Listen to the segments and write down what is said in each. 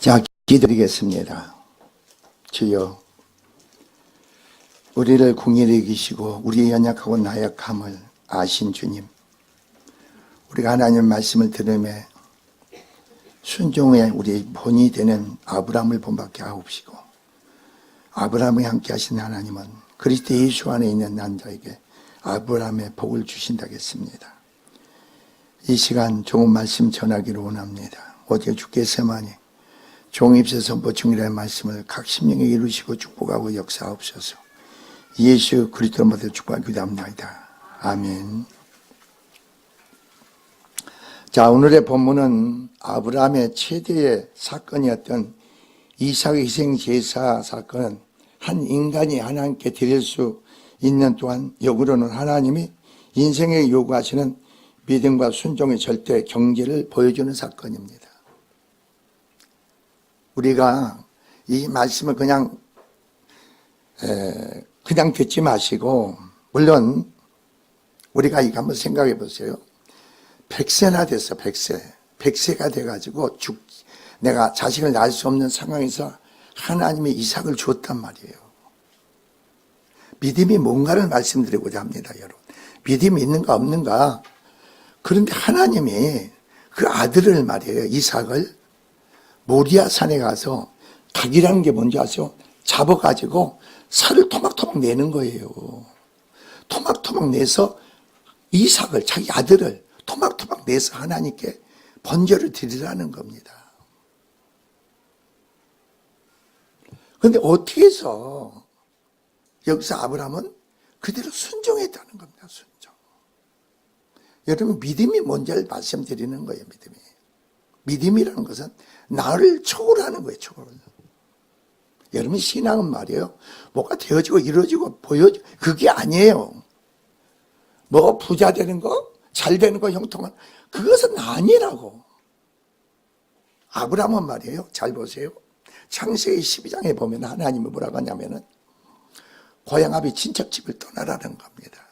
자, 기도드리겠습니다. 주여, 우리를 긍휼히 여기시고 우리의 연약하고 나약함을 아신 주님, 우리가 하나님의 말씀을 들으며 순종의 우리의 본이 되는 아브라함을 본받게 하옵시고, 아브라함이 함께 하신 하나님은 그리스도 예수 안에 있는 남자에게 아브라함의 복을 주신다겠습니다. 이 시간 좋은 말씀 전하기를 원합니다. 어제 주께서만이 종입세 선포 중이라는 말씀을 각 심령에 이루시고 축복하고 역사하옵소서. 예수 그리스도로 모두 축복하기 기도합니다. 아멘. 자, 오늘의 본문은 아브라함의 최대의 사건이었던 이삭의 희생제사 사건은 한 인간이 하나님께 드릴 수 있는 또한 역으로는 하나님이 인생에 요구하시는 믿음과 순종의 절대 경계를 보여주는 사건입니다. 우리가 이 말씀을 그냥 듣지 마시고, 물론 우리가 이거 한번 생각해 보세요. 100세나 됐어. 100세가 돼가지고 내가 자식을 낳을 수 없는 상황에서 하나님이 이삭을 줬단 말이에요. 믿음이 뭔가를 말씀드리고자 합니다, 여러분. 믿음이 있는가 없는가. 그런데 하나님이 그 아들을 말이에요, 이삭을 모리아 산에 가서, 닭이라는 게 뭔지 아세요? 잡아가지고 살을 토막토막 내는 거예요. 토막토막 내서 이삭을, 자기 아들을 토막토막 내서 하나님께 번제를 드리라는 겁니다. 그런데 어떻게 해서 여기서 아브라함은 그대로 순종했다는 겁니다. 순종. 여러분, 믿음이 뭔지를 말씀드리는 거예요. 믿음이라는 것은 나를 초월하는 거예요. 초월. 여러분, 신앙은 말이에요, 뭐가 되어지고 이루어지고 보여지고 그게 아니에요. 뭐 부자 되는 거, 잘 되는 거, 형통한, 그것은 아니라고. 아브라함은 말이에요, 잘 보세요. 창세기 12장에 보면 하나님이 뭐라고 하냐면은 고향 앞에 친척집을 떠나라는 겁니다.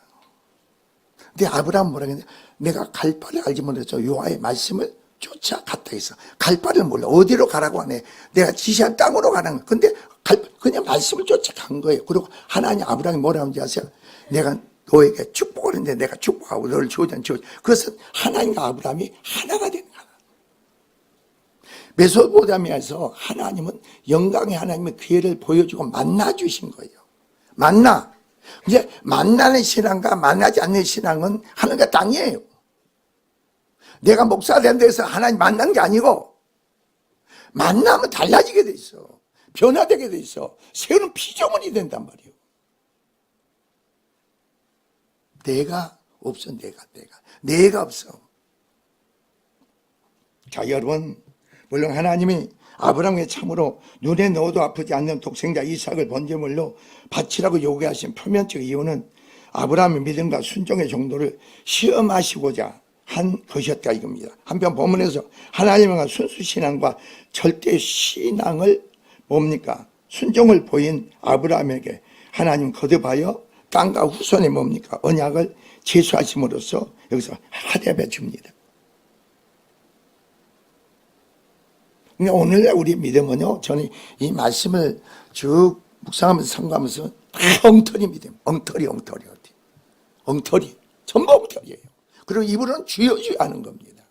근데 아브라함은 뭐라고 했냐, 내가 갈 바를 알지 못해서 여호와의 말씀을 쫓아갔다 했어. 갈 바를 몰라. 어디로 가라고 하네. 내가 지시한 땅으로 가는 거. 근데 그냥 말씀을 쫓아간 거예요. 그리고 하나님 아브라함이 뭐라고 하는지 아세요? 내가 너에게 축복을 했는데 내가 축복하고 너를 지어준 그것은 하나님과 아브라함이 하나가 된 거야. 메소포타미아에서 하나님은 영광의 하나님의 기회를 보여주고 만나 주신 거예요. 만나. 이제 만나는 신앙과 만나지 않는 신앙은 하늘과 땅이에요. 내가 목사 된 데서 하나님 만난 게 아니고, 만나면 달라지게 돼 있어. 변화되게 돼 있어. 새로운 피조물이 된단 말이에요. 내가 없어. 내가 없어. 자, 여러분, 물론 하나님이 아브라함에게 참으로 눈에 넣어도 아프지 않는 독생자 이삭을 번제물로 바치라고 요구하신 표면적 이유는 아브라함의 믿음과 순종의 정도를 시험하시고자 한 것이었다 이겁니다. 한편 본문에서 하나님과 순수신앙과 절대신앙을 뭡니까? 순종을 보인 아브라함에게 하나님 거듭하여 땅과 후손의 뭡니까? 언약을 제수하심으로써 여기서 하대해 줍니다. 그러니까 오늘날 우리 믿음은요, 저는 이 말씀을 쭉 묵상하면서 상고하면서 다 엉터리 믿음, 엉터리, 전부 엉터리예요. 그리고 입으로는 주여 하는 겁니다.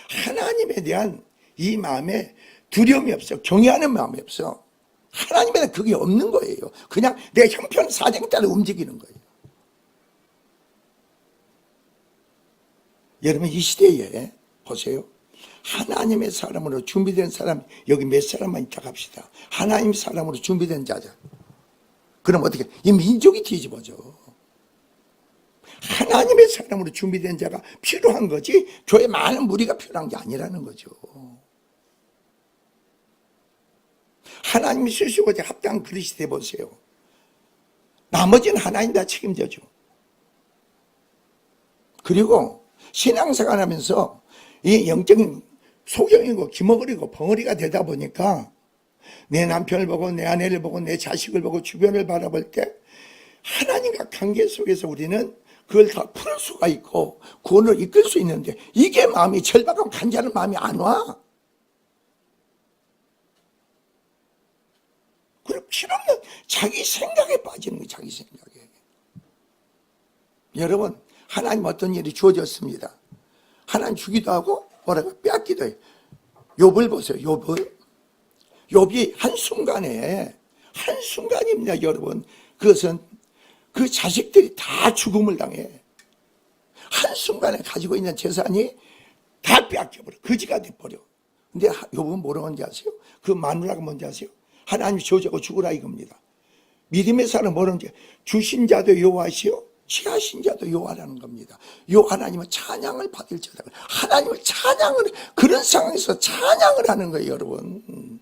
하나님에 대한 이 마음에 두려움이 없어. 경외하는 마음이 없어. 하나님에 대한 그게 없는 거예요. 그냥 내 형편 사정에 따라 움직이는 거예요. 여러분, 이 시대에 보세요. 하나님의 사람으로 준비된 사람, 여기 몇 사람만 있다 합시다. 하나님 사람으로 준비된 자자. 그럼 어떻게? 이 민족이 뒤집어져. 하나님의 사람으로 준비된 자가 필요한 거지, 교회 많은 무리가 필요한 게 아니라는 거죠. 하나님이 쓰시고자 합당한 그릇이 돼보세요. 나머지는 하나님 다 책임져줘. 그리고 신앙생활 하면서 이 영적인 소경이고 기머거리고 벙어리가 되다 보니까 내 남편을 보고 내 아내를 보고 내 자식을 보고 주변을 바라볼 때 하나님과 관계 속에서 우리는 그걸 다 풀 수가 있고 구원을 이끌 수 있는데, 이게 마음이 절박하고 간절한 마음이 안 와. 자기 생각에 빠지는 거예요. 자기 생각에. 여러분, 하나님 어떤 일이 주어졌습니다. 하나님 주기도 하고 뭐라고 빼앗기도 해요. 욥을 보세요. 욥이 한순간입니다. 여러분, 그것은 그 자식들이 다 죽음을 당해. 한순간에 가지고 있는 재산이 다 빼앗겨버려. 거지가 돼버려. 근데 욥은 뭐라고 하는지 아세요? 그 마누라가 뭔지 아세요? 하나님이 저주하고 죽으라 이겁니다. 믿음의 사람은 뭐라는지, 주신 자도 여호와시요 취하신 자도 여호와라는 겁니다. 요 하나님은 찬양을 받을 자다. 하나님을 찬양을, 그런 상황에서 찬양을 하는 거예요, 여러분.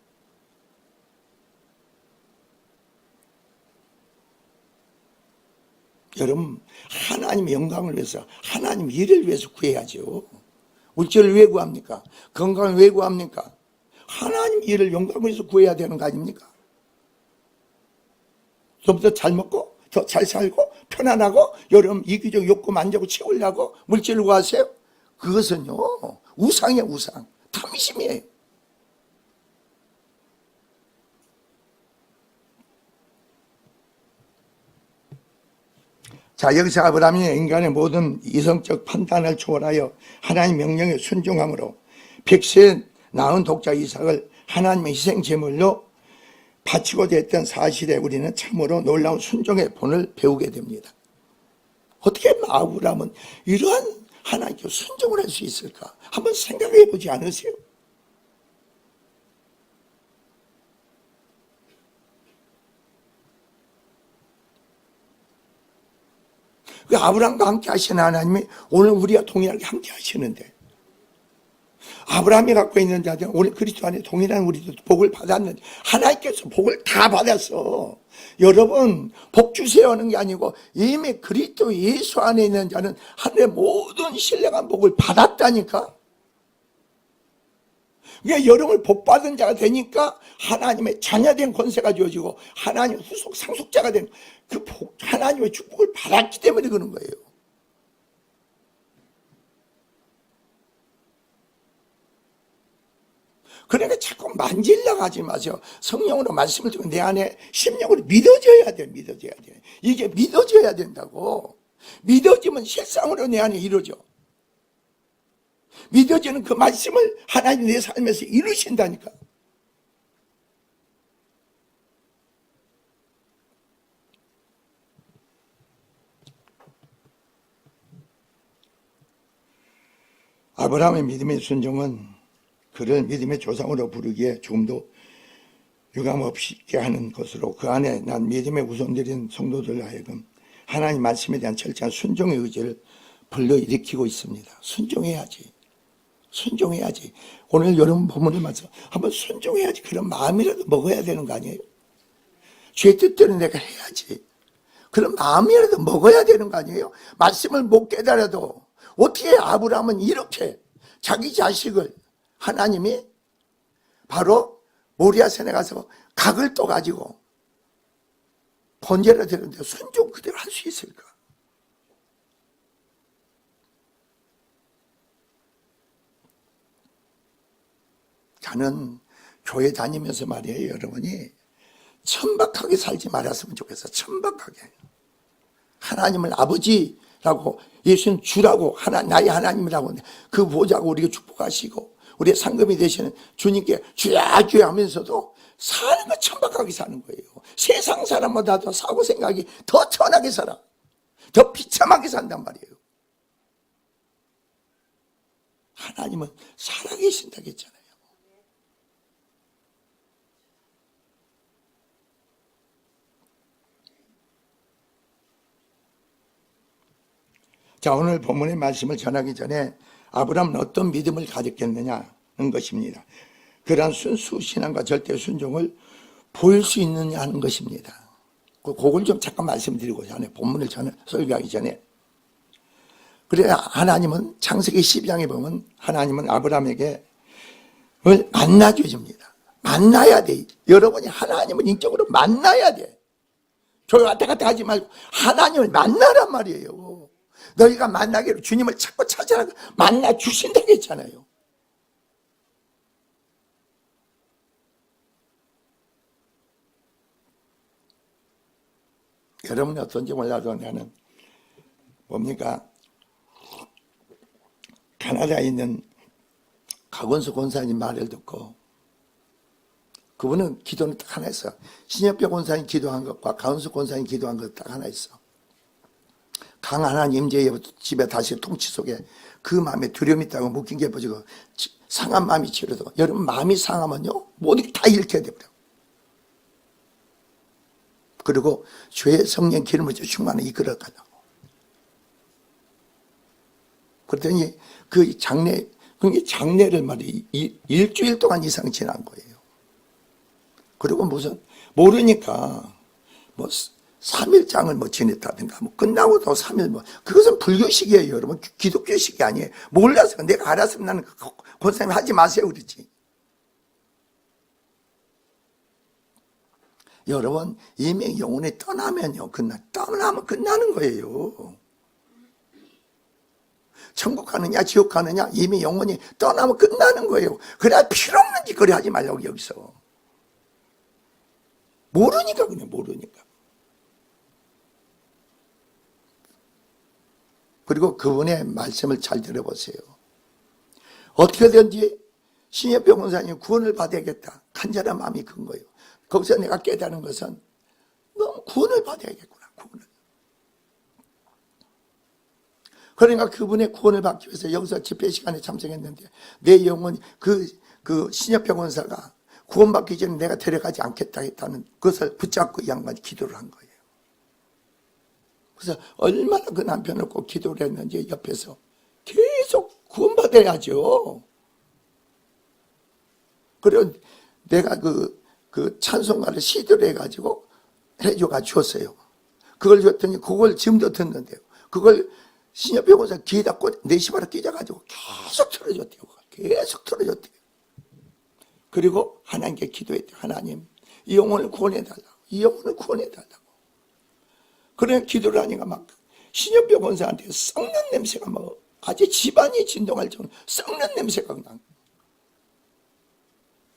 여러분, 하나님의 영광을 위해서, 하나님 일을 위해서 구해야죠. 물질을 왜 구합니까? 건강을 왜 구합니까? 하나님 일을 영광을 위해서 구해야 되는 거 아닙니까? 좀 더 잘 먹고 더 잘 살고 편안하고 여러분 이기적 욕구 만족을 채우려고 물질을 구하세요? 그것은요 우상이에요. 우상. 탐심이에요. 자, 여기서 아브라함이 인간의 모든 이성적 판단을 초월하여 하나님 명령에 순종함으로 백세 낳은 독자 이삭을 하나님의 희생 제물로 바치고자 했던 사실에 우리는 참으로 놀라운 순종의 본을 배우게 됩니다. 어떻게 아브라함은 이러한 하나님께 순종을 할 수 있을까? 한번 생각해 보지 않으세요? 그 아브라함과 함께 하시는 하나님이 오늘 우리와 동일하게 함께 하시는데, 아브라함이 갖고 있는 자들, 오늘 그리스도 안에 동일한 우리도 복을 받았는데, 하나님께서 복을 다 받았어. 여러분, 복 주세요 하는 게 아니고 이미 그리스도 예수 안에 있는 자는 하늘의 모든 신령한 복을 받았다니까. 그러니까 여러분을 복 받은 자가 되니까 하나님의 자녀된 권세가 주어지고 하나님의 후속 상속자가 된 그 복, 하나님의 축복을 받았기 때문에 그런 거예요. 그러니까 자꾸 만질려고 하지 마세요. 성령으로 말씀을 듣고 내 안에 심령으로 믿어져야 돼. 믿어져야 돼. 이게 믿어져야 된다고. 믿어지면 실상으로 내 안에 이루어져. 믿어지는 그 말씀을 하나님 내 삶에서 이루신다니까. 아브라함의 믿음의 순종은 그를 믿음의 조상으로 부르기에 조금도 유감없게 하는 것으로 그 안에 난 믿음의 우선들인 성도들 하여금 하나님 말씀에 대한 철저한 순종의 의지를 불러일으키고 있습니다. 순종해야지. 순종해야지. 오늘 여러분 본문을 맞춰 한번 순종해야지. 그런 마음이라도 먹어야 되는 거 아니에요? 죄 뜻대로 내가 해야지. 그런 마음이라도 먹어야 되는 거 아니에요? 말씀을 못 깨달아도 어떻게 아브라함은 이렇게 자기 자식을 하나님이 바로 모리아산에 가서 각을 떠가지고 번제를 드렸는데 순종 그대로 할 수 있을까? 저는 교회 다니면서 말이에요, 여러분이 천박하게 살지 말았으면 좋겠어. 천박하게. 하나님을 아버지라고, 예수는 주라고, 나의 하나님이라고, 그 보좌고 우리가 축복하시고 우리의 상급이 되시는 주님께 주야 주야 하면서도 사는 거 천박하게 사는 거예요. 세상 사람보다 더 사고 생각이 더 천하게 살아. 더 비참하게 산단 말이에요. 하나님은 살아계신다고 했잖아요. 자, 오늘 본문의 말씀을 전하기 전에 아브라함은 어떤 믿음을 가졌겠느냐는 것입니다. 그러한 순수 신앙과 절대 순종을 보일 수 있느냐 하는 것입니다. 그걸 좀 잠깐 말씀드리고 전에 본문을 설교하기 전에, 그래야 하나님은 창세기 12장에 보면 하나님은 아브라함에게 만나주십니다. 만나야 돼. 여러분이 하나님을 인적으로 만나야 돼. 교회 왔다 갔다 하지 말고 하나님을 만나란 말이에요. 너희가 만나기로 주님을 찾고 찾으라고 만나 주신다고 했잖아요. 여러분이 어떤지 몰라도 나는 뭡니까? 캐나다에 있는 강원수 권사님 말을 듣고, 그분은 기도는 딱 하나 있어. 신협병 권사님 기도한 것과 강원수 권사님 기도한 것 딱 하나 있어. 강하나님 집에 다시 통치 속에 그 마음에 두려움이 있다고 묶인 게 보지고 상한 마음이 치료도. 여러분 마음이 상하면요 모든 게 다 잃게 돼버려. 그리고 주의 성령 기름을 충만히 이끌어가려고. 그랬더니 그 장례를 말이 일주일 동안 이상 지난 거예요. 그리고 무슨 모르니까 뭐 3일장을 뭐 지냈다든가 뭐 끝나고도 3일 뭐 그것은 불교식이에요. 여러분 기독교식이 아니에요. 몰라서 내가 알았으면 나는 권사님 하지 마세요 그러지. 여러분 이미 영혼이 떠나면요 떠나면 끝나는 거예요. 천국 가느냐 지옥 가느냐 이미 영혼이 떠나면 끝나는 거예요. 그래야 필요없는 짓거리 하지 말라고 여기서. 모르니까 그냥 모르니까. 그리고 그분의 말씀을 잘 들어보세요. 어떻게든지 신협병 권사님 구원을 받아야겠다. 간절한 마음이 큰 거예요. 거기서 내가 깨달은 것은 너무 구원을 받아야겠구나. 구원을. 그러니까 그분의 구원을 받기 위해서 여기서 집회 시간에 참석했는데 내 영혼이 그 신협병 권사가 구원받기 전에 내가 데려가지 않겠다 했다는 그것을 붙잡고 이 양반이 기도를 한 거예요. 그래서 얼마나 그 남편을 꼭 기도를 했는지 옆에서 계속 구원받아야죠. 그리고 내가 그 찬송가를 CD를 해가지고 해줘가 줬어요. 그걸 줬더니 그걸 지금도 듣는데요. 그걸 신협병 권사 귀에다 내 시바라 끼져가지고 계속 틀어줬대요. 계속 틀어줬대요. 그리고 하나님께 기도했대요. 하나님 이 영혼을 구원해달라고. 이 영혼을 구원해달라고. 그래 기도를 하니까 막 신협병 권사한테 썩는 냄새가 뭐 아주 집안이 진동할 정도로 썩는 냄새가 그냥.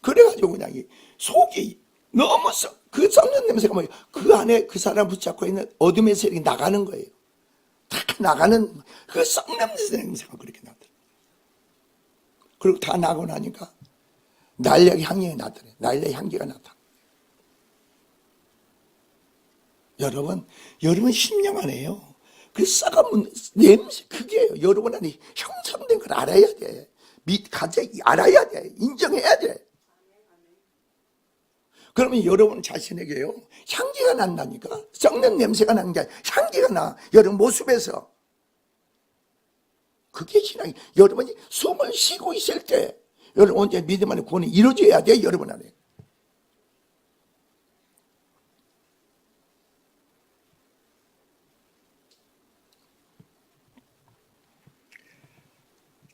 그래가지고 그냥 이 속이 너무 그 썩는 냄새가 뭐예요? 그 안에 그 사람 붙잡고 있는 어둠의 세력이 나가는 거예요. 다 나가는 그 썩는 냄새가 그렇게 나더라고요. 그리고 다 나고 나니까 날력 향기가 나더래요. 날력 향기가 나다. 여러분 심령 안에요. 그 썩은 냄새 그게요. 여러분 안에 형성된 걸 알아야 돼. 알아야 돼. 인정해야 돼. 그러면 여러분 자신에게요 향기가 난다니까. 썩는 냄새가 나는 게 아니라 향기가 나. 여러분 모습에서. 그게 신앙이. 여러분이 숨을 쉬고 있을 때 여러분 언제 믿음 안에 구원이 이루어져야 돼. 여러분 안에.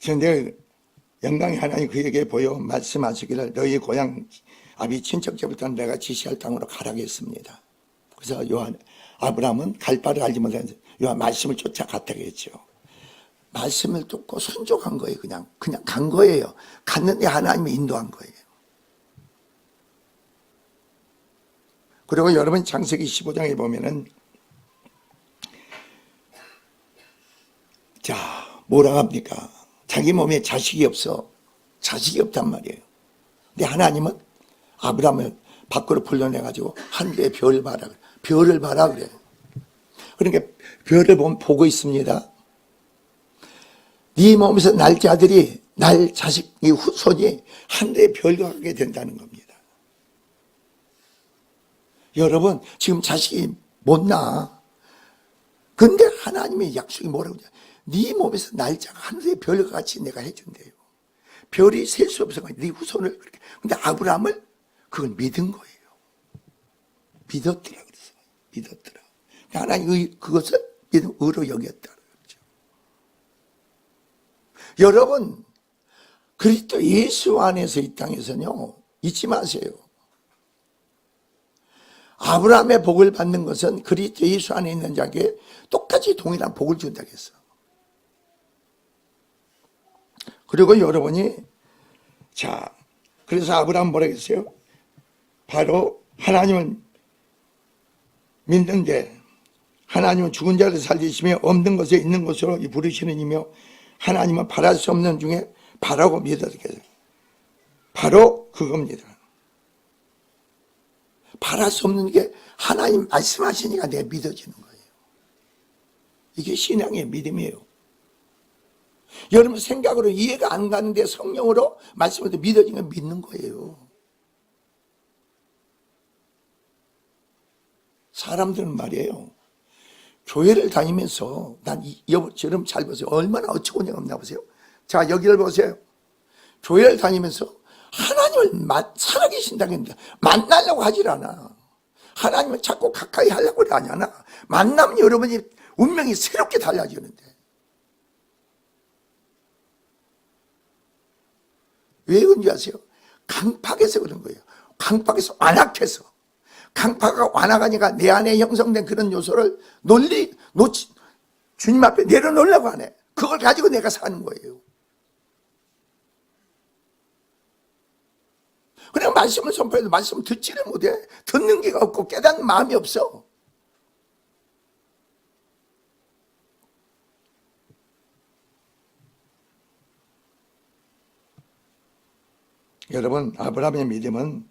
그런데 영광의 하나님 그에게 보여 말씀하시기를 너희 고향 아비 친척제부터 내가 지시할 땅으로 가라겠습니다. 그래서 아브라함은 갈 바를 알지 못하는 요한 말씀을 쫓아갔다고 했죠. 말씀을 듣고 순종한 거예요. 그냥 간 거예요. 갔는데 하나님이 인도한 거예요. 그리고 여러분 창세기 15장에 보면은 자 뭐라 합니까? 자기 몸에 자식이 없단 말이에요. 근데 하나님은 아브라함을 밖으로 불러내가지고 하늘의 별을 봐라. 별을 봐라 그래요. 그러니까 별을 보고 있습니다. 네 몸에서 날 자들이 날 자식이 후손이 하늘의 별과 같게 된다는 겁니다. 여러분 지금 자식이 못 나. 근데 하나님의 약속이 뭐라고 하냐. 네 몸에서 날짜가 하늘의 별과 같이 내가 해준대요. 별이 셀 수 없어. 네 후손을 그렇게. 근데 아브라함을 그걸 믿은 거예요. 믿었더라 그랬어요. 믿었더라. 하나님 그것을 믿음 의로 여겼다. 그렇죠. 여러분 그리스도 예수 안에서 이 땅에서는요 잊지 마세요. 아브라함의 복을 받는 것은 그리스도 예수 안에 있는 자에게 똑같이 동일한 복을 준다고 했어. 그리고 여러분이 자 그래서 아브라함 뭐라 했어요? 바로 하나님을 믿는데 하나님은 죽은 자를 살리시며 없는 것에 있는 것으로 부르시는 이며 하나님은 바랄 수 없는 중에 바라고 믿어지게 바로 그겁니다. 바랄 수 없는 게 하나님 말씀하시니까 내가 믿어지는 거예요. 이게 신앙의 믿음이에요. 여러분 생각으로 이해가 안 가는데 성령으로 말씀을 믿어지면 믿는 거예요. 사람들은 말이에요. 교회를 다니면서 난 여러분 잘 보세요. 얼마나 어처구니 없나 보세요. 자, 여기를 보세요. 교회를 다니면서 하나님을 살아계신다는데 만나려고 하질 않아. 하나님을 자꾸 가까이 하려고 하지 않아. 만나면 여러분이 운명이 새롭게 달라지는데. 왜 그런지 아세요? 강팍해서 그런 거예요. 강팍해서 완악해서. 강팍가 완악하니까 내 안에 형성된 그런 요소를 주님 앞에 내려놓으려고 하네. 그걸 가지고 내가 사는 거예요. 그냥 말씀을 선포해도 말씀을 듣지를 못해. 듣는 게 없고 깨닫는 마음이 없어. 여러분, 아브라함의 믿음은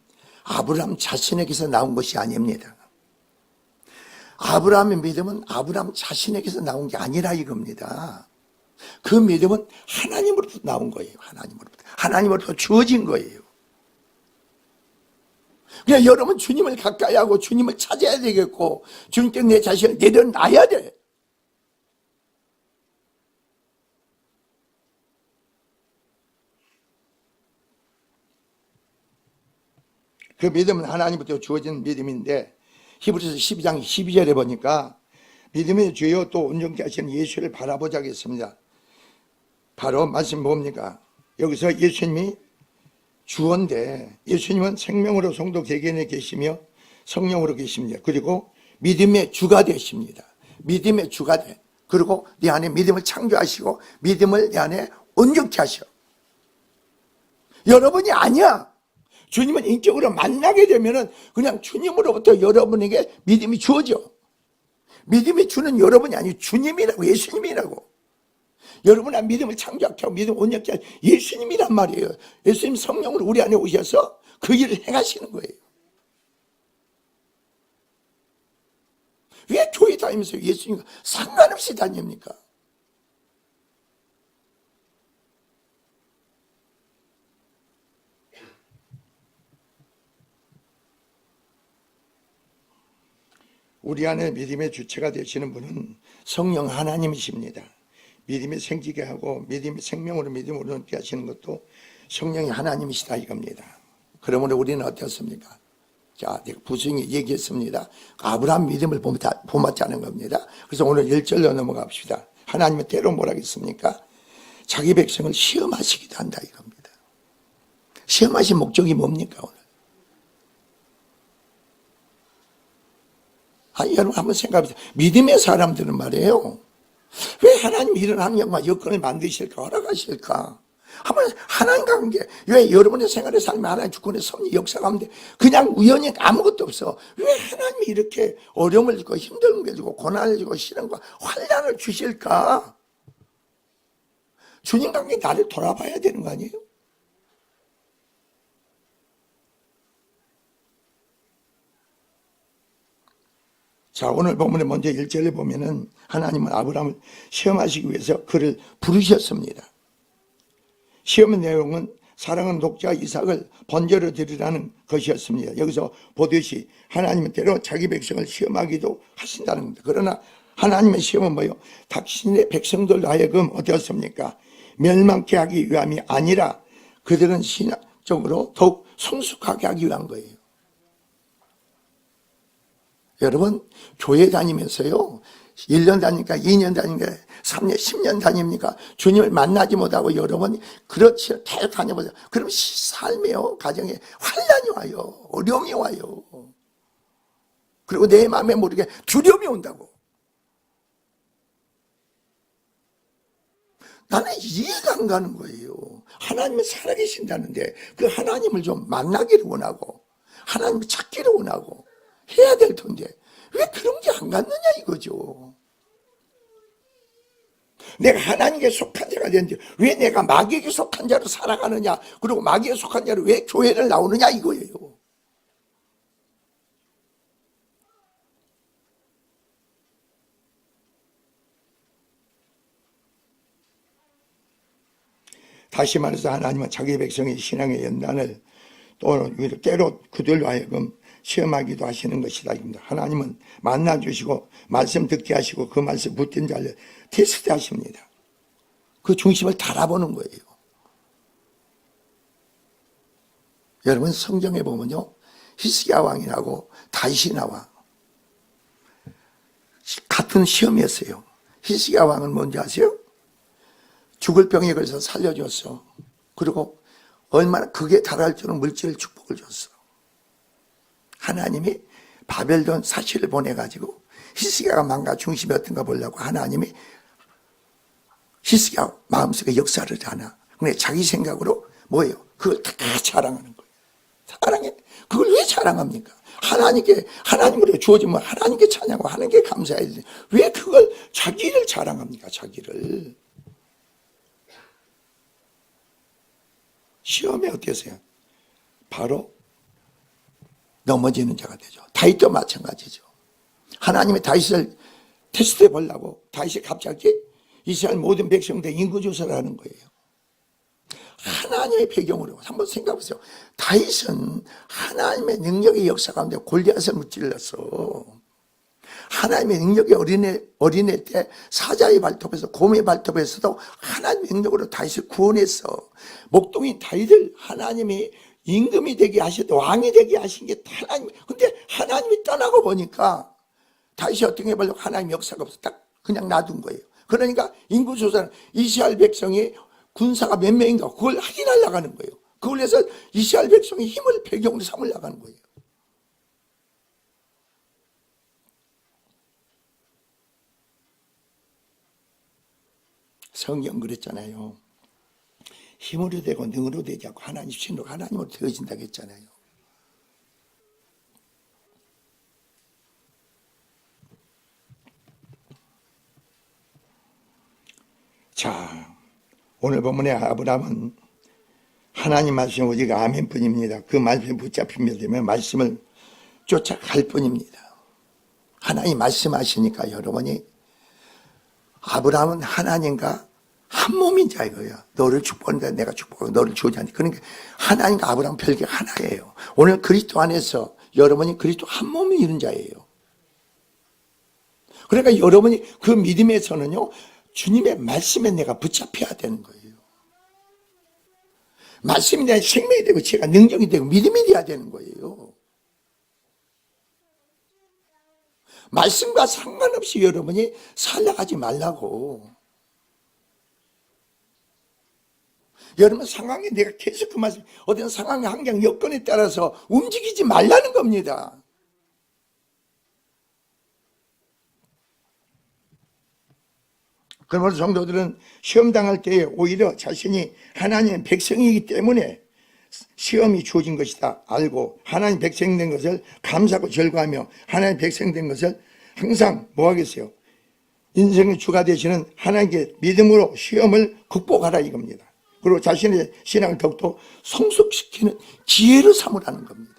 아브라함 자신에게서 나온 것이 아닙니다. 아브라함의 믿음은 아브라함 자신에게서 나온 게 아니라 이겁니다. 그 믿음은 하나님으로부터 나온 거예요. 하나님으로부터 주어진 거예요. 그냥 여러분 주님을 가까이 하고 주님을 찾아야 되겠고 주님께 내 자신을 내려놔야 돼. 그 믿음은 하나님부터 주어진 믿음인데 히브리서 12장 12절에 보니까 믿음의 주요 또 온전케 하시는 예수를 바라보자 하겠습니다. 바로 말씀 뭡니까? 여기서 예수님이 주어인데 예수님은 생명으로 성도 개개인에 계시며 성령으로 계십니다. 그리고 믿음의 주가 되십니다. 믿음의 주가 돼. 그리고 내 안에 믿음을 창조하시고 믿음을 내 안에 온전케 하셔. 여러분이 아니야. 주님은 인격으로 만나게 되면은 그냥 주님으로부터 여러분에게 믿음이 주어져. 믿음이 주는 여러분이 아니고 주님이라고, 예수님이라고. 여러분의 믿음을 창조하게 하고 믿음을 온전케 하고 예수님이란 말이에요. 예수님 성령으로 우리 안에 오셔서 그 일을 행하시는 거예요. 왜 교회 다니면서 예수님과 상관없이 다닙니까? 우리 안에 믿음의 주체가 되시는 분은 성령 하나님이십니다. 믿음이 생기게 하고 믿음이 생명으로 믿음으로 얻게 하시는 것도 성령이 하나님이시다 이겁니다. 그러므로 우리는 어떻습니까? 자, 내가 부수형이 얘기했습니다. 아브라함 믿음을 본받자는 겁니다. 그래서 오늘 1절로 넘어갑시다. 하나님은 때로 뭐라 했습니까? 자기 백성을 시험하시기도 한다 이겁니다. 시험하신 목적이 뭡니까 오늘? 여러분 한번 생각해보세요. 믿음의 사람들은 말이에요. 왜 하나님이 이런 환경과 여건을 만드실까, 허락하실까? 한번 하나님 관계, 왜 여러분의 생활의 삶에 하나님 주권의 섭리 역사 가운데 그냥 우연히 아무것도 없어. 왜 하나님이 이렇게 어려움을 주고 힘든 걸 주고 고난을 주고 시련과 환난을 주실까? 주님 관계 나를 돌아봐야 되는 거 아니에요? 자, 오늘 본문에 먼저 1절에 보면은 하나님은 아브라함을 시험하시기 위해서 그를 부르셨습니다. 시험의 내용은 사랑하는 독자 이삭을 번제로 드리라는 것이었습니다. 여기서 보듯이 하나님은 때로 자기 백성을 시험하기도 하신다는 겁니다. 그러나 하나님의 시험은 뭐예요? 당신의 백성들 하여금 어떻습니까? 멸망케 하기 위함이 아니라 그들은 신학적으로 더욱 성숙하게 하기 위한 거예요. 여러분 교회 다니면서요 1년 다니니까 2년 다니니까 3년 10년 다닙니까? 주님을 만나지 못하고 여러분이 그렇지 계속 다녀보세요. 그럼 삶에요 가정에 환난이 와요. 어려움이 와요. 그리고 내 마음에 모르게 두려움이 온다고. 나는 이해가 안 가는 거예요. 하나님이 살아계신다는데 그 하나님을 좀 만나기를 원하고 하나님을 찾기를 원하고 해야 될 텐데 왜 그런 게 안 갔느냐 이거죠. 내가 하나님께 속한 자가 되는데 왜 내가 마귀에게 속한 자로 살아가느냐, 그리고 마귀에 속한 자로 왜 교회를 나오느냐 이거예요. 다시 말해서 하나님은 자기 백성의 신앙의 연단을 또 때로 그들로 하여금 시험하기도 하시는 것이다. 하나님은 만나주시고 말씀 듣게 하시고 그 말씀 붙든 자를 테스트 하십니다. 그 중심을 달아보는 거예요. 여러분 성경에 보면요, 히스기야 왕이 나고 다윗이 나와 같은 시험이었어요. 히스기야 왕은 뭔지 아세요? 죽을 병에 걸려서 살려줬어. 그리고 얼마나 극에 달할 줄은 물질 축복을 줬어. 하나님이 바벨론 사실을 보내가지고 히스기야가 망가 중심이 어떤가 보려고 하나님이 히스기야 마음속에 역사를 하나. 근데 자기 생각으로 뭐예요? 그걸 다 자랑하는 거예요. 사랑해. 그걸 왜 자랑합니까? 하나님으로 주어지면 하나님께 찬양하고 하나님께 감사해야 돼. 왜 그걸 자기를 자랑합니까? 자기를. 시험에 어땠어요? 바로 넘어지는 자가 되죠. 다윗도 마찬가지죠. 하나님이 다윗을 테스트해 보려고 다윗이 갑자기 이스라엘 모든 백성들 인구조사를 하는 거예요. 하나님의 배경으로 한번 생각해 보세요. 다윗은 하나님의 능력의 역사 가운데 골리앗을 무찔렀어. 하나님의 능력의 어린애 때 사자의 발톱에서 곰의 발톱에서도 하나님의 능력으로 다윗을 구원했어. 목동인 다윗을 하나님이 임금이 되게 하셨다, 왕이 되게 하신 게 하나님. 근데 하나님이 떠나고 보니까 다윗이 어떻게 해보려고 하나님 역사가 없어. 딱 그냥 놔둔 거예요. 그러니까 인구조사는 이스라엘 백성이 군사가 몇 명인가 그걸 확인하려고 하는 거예요. 그걸 해서 이스라엘 백성의 힘을 배경으로 삼으려고 하는 거예요. 성경 그랬잖아요. 힘으로 되고 능으로 되지 않고 하나님 신으로 하나님으로 되어진다고 했잖아요. 자, 오늘 본문의 아브라함은 하나님 말씀 오직 아멘뿐입니다. 그 말씀에 붙잡히면 되면 말씀을 쫓아갈 뿐입니다. 하나님 말씀하시니까 여러분이 아브라함은 하나님과 한 몸인 자 이거예요. 너를 축복한다, 내가 축복하고 너를 주자니. 그러니까 하나님과 아브라함 별개 하나예요. 오늘 그리스도 안에서 여러분이 그리스도 한 몸이 이룬 자예요. 그러니까 여러분이 그 믿음에서는요, 주님의 말씀에 내가 붙잡혀야 되는 거예요. 말씀이 내 생명이 되고 제가 능력이 되고 믿음이 돼야 되는 거예요. 말씀과 상관없이 여러분이 살아가지 말라고. 여러분 상황에 내가 계속 그 말씀, 어떤 상황의 환경 여건에 따라서 움직이지 말라는 겁니다. 그러므로 성도들은 시험 당할 때에 오히려 자신이 하나님의 백성이기 때문에 시험이 주어진 것이다 알고 하나님 백성된 것을 감사하고 절거하며 하나님 백성된 것을 항상 뭐 하겠어요? 인생의 주가 되시는 하나님께 믿음으로 시험을 극복하라 이겁니다. 그리고 자신의 신앙을 더욱더 성숙시키는 지혜로 삼으라는 겁니다.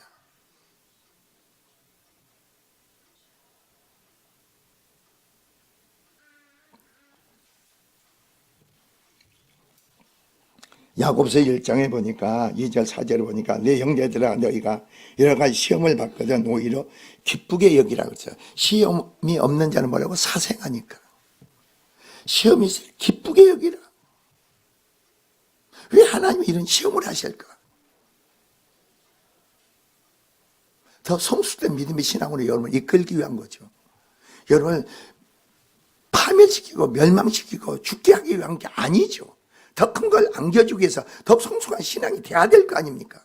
야고보서 1장에 보니까 2절 4절에 보니까 내 형제들아 너희가 여러 가지 시험을 받거든 오히려 기쁘게 여기라고 했어요. 시험이 없는 자는 뭐라고? 사생하니까. 시험이 있을 기쁘게 여기라. 왜 하나님이 이런 시험을 하실까? 더 성숙된 믿음의 신앙으로 여러분을 이끌기 위한 거죠. 여러분을 파멸시키고 멸망시키고 죽게 하기 위한 게 아니죠. 더 큰 걸 안겨주기 위해서 더 성숙한 신앙이 돼야 될 거 아닙니까?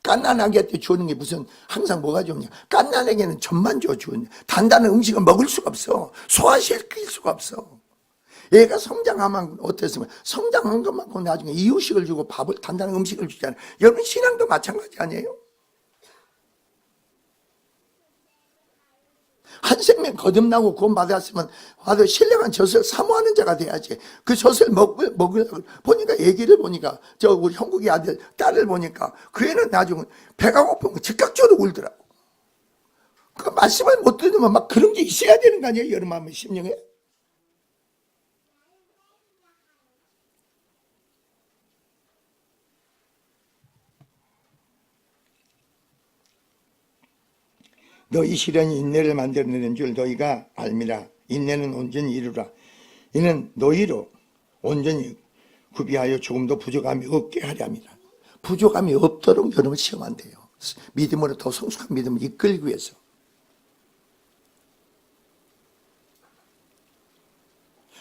갓난아기한테 주는 게 무슨 항상 뭐가 좋냐? 갓난아기는 젖만 줘 주는. 단단한 음식은 먹을 수가 없어. 소화시킬 수가 없어. 얘가 성장하면 어땠으면 성장한 것만큼 나중에 이유식을 주고 밥을 단단한 음식을 주잖아요. 여러분 신앙도 마찬가지 아니에요? 한 생명 거듭나고 구원받았으면 와도 신령한 젖을 사모하는 자가 돼야지. 그 젖을 먹으려고 보니까 애기를 보니까 저 우리 형국이 아들 딸을 보니까 그 애는 나중에 배가 고프면 즉각적으로 울더라고. 그 말씀을 못 들으면 막 그런 게 있어야 되는 거 아니에요? 여러분 마음의 심령에. 너희 시련이 인내를 만들어내는 줄 너희가 알미라. 인내는 온전히 이루라. 이는 너희로 온전히 구비하여 조금도 부족함이 없게 하려 합니다. 부족함이 없도록 여러분 시험한대요. 믿음으로 더 성숙한 믿음을 이끌기 위해서.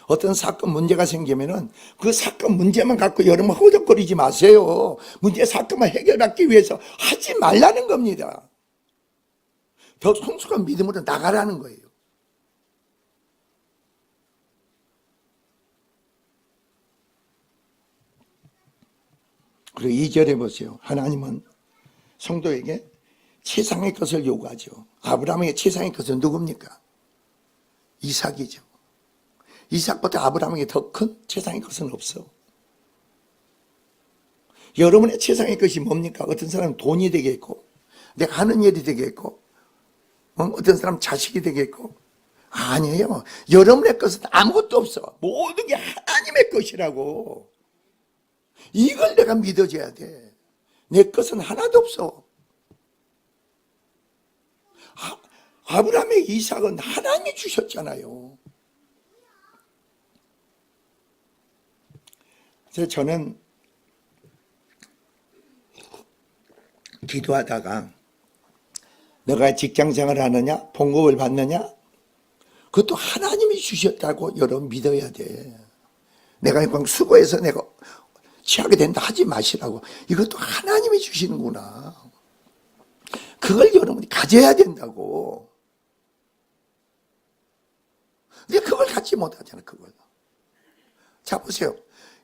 어떤 사건 문제가 생기면은 그 사건 문제만 갖고 여러분 허덕거리지 마세요. 문제 사건만 해결받기 위해서 하지 말라는 겁니다. 더 성숙한 믿음으로 나가라는 거예요. 그리고 2절에 보세요. 하나님은 성도에게 최상의 것을 요구하죠. 아브라함에게 최상의 것은 누굽니까? 이삭이죠. 이삭보다 아브라함에게 더 큰 최상의 것은 없어. 여러분의 최상의 것이 뭡니까? 어떤 사람은 돈이 되겠고, 내가 하는 일이 되겠고, 어떤 사람은 자식이 되겠고. 아니에요. 여러분의 것은 아무것도 없어. 모든 게 하나님의 것이라고. 이걸 내가 믿어줘야 돼. 내 것은 하나도 없어. 아브라함의 이삭은 하나님이 주셨잖아요. 그래서 저는 기도하다가 너가 직장생활을 하느냐, 봉급을 받느냐, 그것도 하나님이 주셨다고 여러분 믿어야 돼. 내가 그냥 수고해서 내가 취하게 된다 하지 마시라고. 이것도 하나님이 주시는구나. 그걸 여러분이 가져야 된다고. 근데 그걸 갖지 못하잖아, 그걸. 자, 보세요.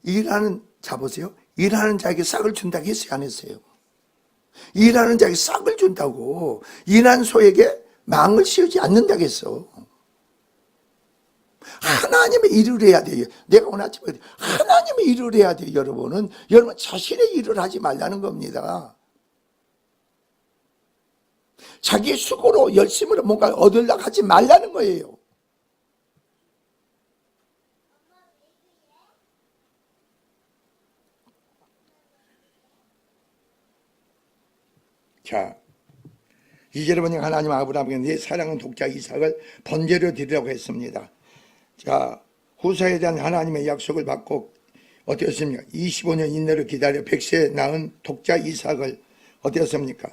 일하는 자에게 싹을 준다고 했어요, 안 했어요? 일하는 자에게 싹을 준다고. 일하는 소에게 망을 씌우지 않는다고 했어. 하나님의 일을 해야 돼요. 내가 오늘 아침에 하나님의 일을 해야 돼요. 여러분 자신의 일을 하지 말라는 겁니다. 자기의 수고로 열심으로 뭔가 얻으려고 하지 말라는 거예요. 자, 이제를 보니까 하나님 아브라함에게 내 사랑하는 독자 이삭을 번제로 드리라고 했습니다. 자, 후사에 대한 하나님의 약속을 받고 어땠습니까? 25년 인내를 기다려 100세에 낳은 독자 이삭을 어땠습니까?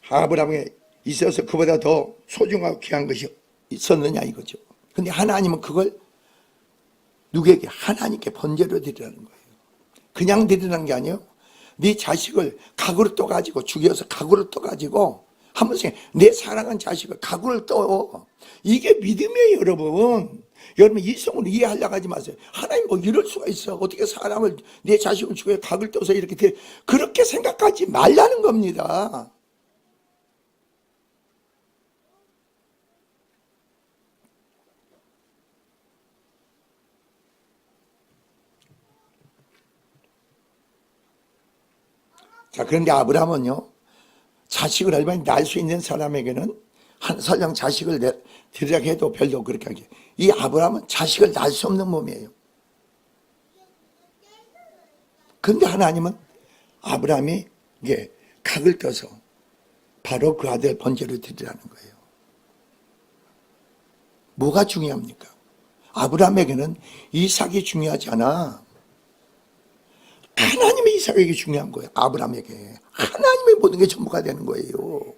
아브라함에게 있어서 그보다 더 소중하고 귀한 것이 있었느냐 이거죠. 근데 하나님은 그걸 누구에게? 하나님께 번제로 드리라는 거예요. 그냥 드리라는 게 아니에요. 네 자식을 각으로 떠가지고 죽여서 각으로 떠가지고 한 번씩 내 사랑하는 자식을 각으로 떠. 이게 믿음이에요, 여러분. 여러분 이성으로 이해하려고 하지 마세요. 하나님 뭐 이럴 수가 있어. 어떻게 사람을 내 자식을 죽여 각을 떠서 이렇게 돼. 그렇게 생각하지 말라는 겁니다. 자, 그런데 아브라함은요, 자식을 얼마나 낳을 수 있는 사람에게는 설령 자식을 드리라고 해도 별로 그렇게 하게. 이 아브라함은 자식을 낳을 수 없는 몸이에요. 그런데 하나님은 아브라함이 이게 각을 떠서 바로 그 아들 번제로 드리라는 거예요. 뭐가 중요합니까? 아브라함에게는 이삭이 중요하지 않아. 하나님의 이삭에게 중요한 거예요. 아브라함에게. 하나님의 모든 게 전부가 되는 거예요.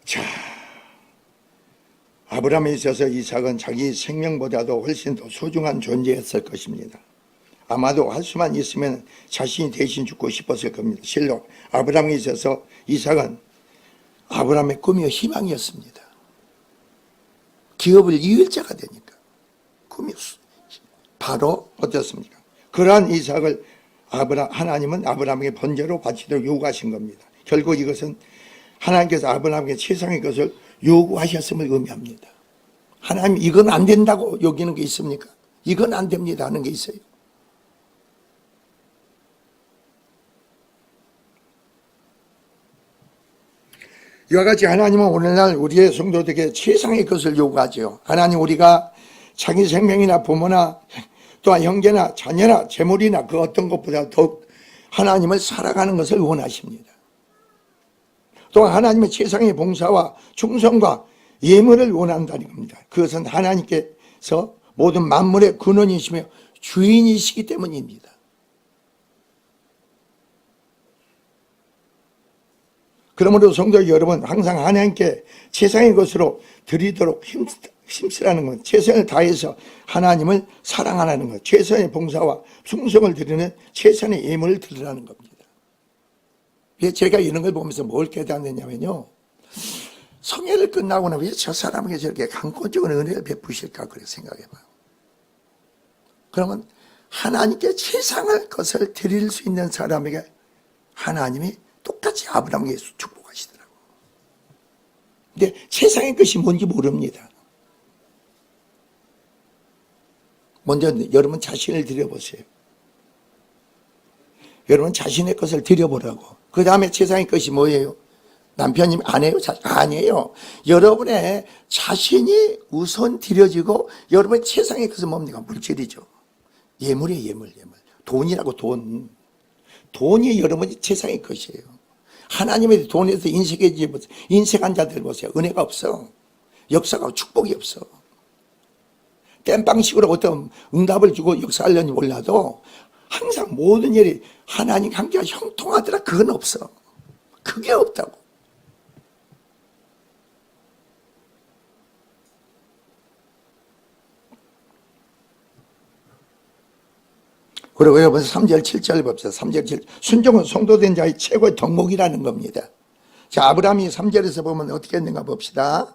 자, 아브라함에 있어서 이삭은 자기 생명보다도 훨씬 더 소중한 존재였을 것입니다. 아마도 할 수만 있으면 자신이 대신 죽고 싶었을 겁니다. 실로 아브라함에 있어서 이삭은 아브라함의 꿈이요 희망이었습니다. 기업을 이을 자가 되니까 바로 어떻습니까? 그러한 이삭을 하나님은 아브라함에게 번제로 바치도록 요구하신 겁니다. 결국 이것은 하나님께서 아브라함에게 최상의 것을 요구하셨음을 의미합니다. 하나님 이건 안 된다고 여기는 게 있습니까? 이건 안 됩니다 하는 게 있어요. 이와 같이 하나님은 오늘날 우리의 성도들에게 최상의 것을 요구하죠. 하나님 우리가 자기 생명이나 부모나 또한 형제나 자녀나 재물이나 그 어떤 것보다 더욱 하나님을 살아가는 것을 원하십니다. 또한 하나님의 최상의 봉사와 충성과 예물을 원한다는 겁니다. 그것은 하나님께서 모든 만물의 근원이시며 주인이시기 때문입니다. 그러므로 성도 여러분, 항상 하나님께 최상의 것으로 드리도록 힘쓰라는 것, 최선을 다해서 하나님을 사랑하라는 것, 최선의 봉사와 충성을 드리는 최선의 예물을 드리라는 겁니다. 제가 이런 걸 보면서 뭘 깨닫느냐면요, 성회를 끝나고 나면 왜 저 사람에게 저렇게 강권적인 은혜를 베푸실까 그렇게 생각해봐요. 그러면 하나님께 최상의 것을 드릴 수 있는 사람에게 하나님이 똑같이 아브라함에게 축복하시더라고요. 근데 최상의 것이 뭔지 모릅니다. 먼저 여러분 자신을 드려보세요. 여러분 자신의 것을 드려보라고. 그 다음에 최상의 것이 뭐예요? 남편님 아내요? 아니에요. 여러분의 자신이 우선 드려지고 여러분의 최상의 것은 뭡니까? 물질이죠. 예물이에요. 예물. 돈이라고 돈. 돈이 여러분이 최상의 것이에요. 하나님의 돈에서 인색한 자들 보세요. 은혜가 없어. 역사가 축복이 없어. 땜빵식으로 어떤 응답을 주고 역사하려니 몰라도 항상 모든 일이 하나님 함께 형통하더라. 그건 없어. 그게 없다고. 그리고 여러분 3절 7절 봅시다. 3절 7절. 순종은 성도된 자의 최고의 덕목이라는 겁니다. 자, 아브라함이 3절에서 보면 어떻게 했는가 봅시다.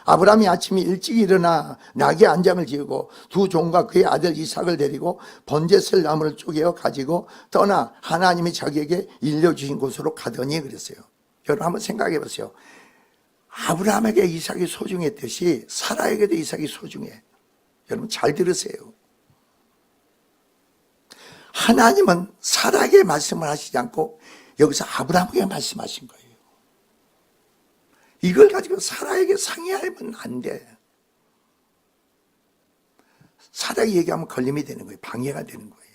아브라함이 아침에 일찍 일어나 낙의 안장을 지우고 두 종과 그의 아들 이삭을 데리고 번제쓸 나무를 쪼개어 가지고 떠나 하나님이 자기에게 일려주신 곳으로 가더니 그랬어요. 여러분 한번 생각해 보세요. 아브라함에게 이삭이 소중했듯이 사라에게도 이삭이 소중해. 여러분 잘 들으세요. 하나님은 사라에게 말씀을 하시지 않고 여기서 아브라함에게 말씀하신 거예요. 이걸 가지고 사라에게 상의하면 안 돼. 사라에게 얘기하면 걸림이 되는 거예요. 방해가 되는 거예요.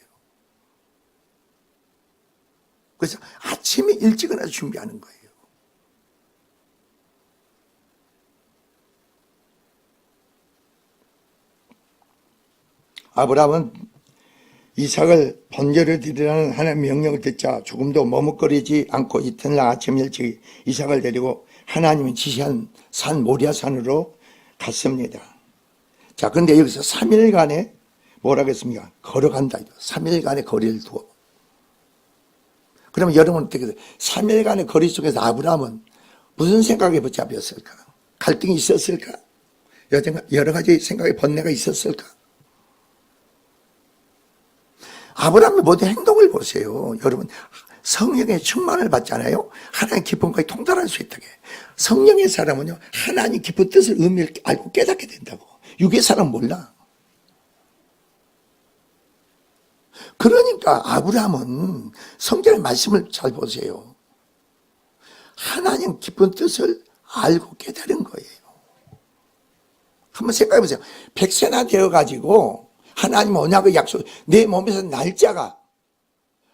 그래서 아침에 일찍 일어나서 준비하는 거예요. 아브라함은 이삭을 번제를 드리라는 하나님의 명령을 듣자 조금도 머뭇거리지 않고 이튿날 아침 일찍 이삭을 데리고 하나님이 지시한 산 모리아산으로 갔습니다. 자, 그런데 여기서 3일간의 뭐라고 했습니까? 걸어간다. 3일간의 거리를 두어. 그러면 여러분 어떻게 돼요? 3일간의 거리 속에서 아브라함은 무슨 생각에 붙잡혔을까? 갈등이 있었을까? 여러 가지 생각의 번뇌가 있었을까? 아브라함의 모든 행동을 보세요. 여러분 성령의 충만을 받잖아요. 하나님 기쁨까지 통달할 수 있다게. 성령의 사람은요, 하나님 기쁜 뜻을 의미를 알고 깨닫게 된다고. 육의 사람 몰라. 그러니까 아브라함은 성경의 말씀을 잘 보세요. 하나님 기쁜 뜻을 알고 깨달은 거예요. 한번 생각해 보세요. 100세나 되어가지고 하나님 언약의 약속, 내 몸에서 날짜가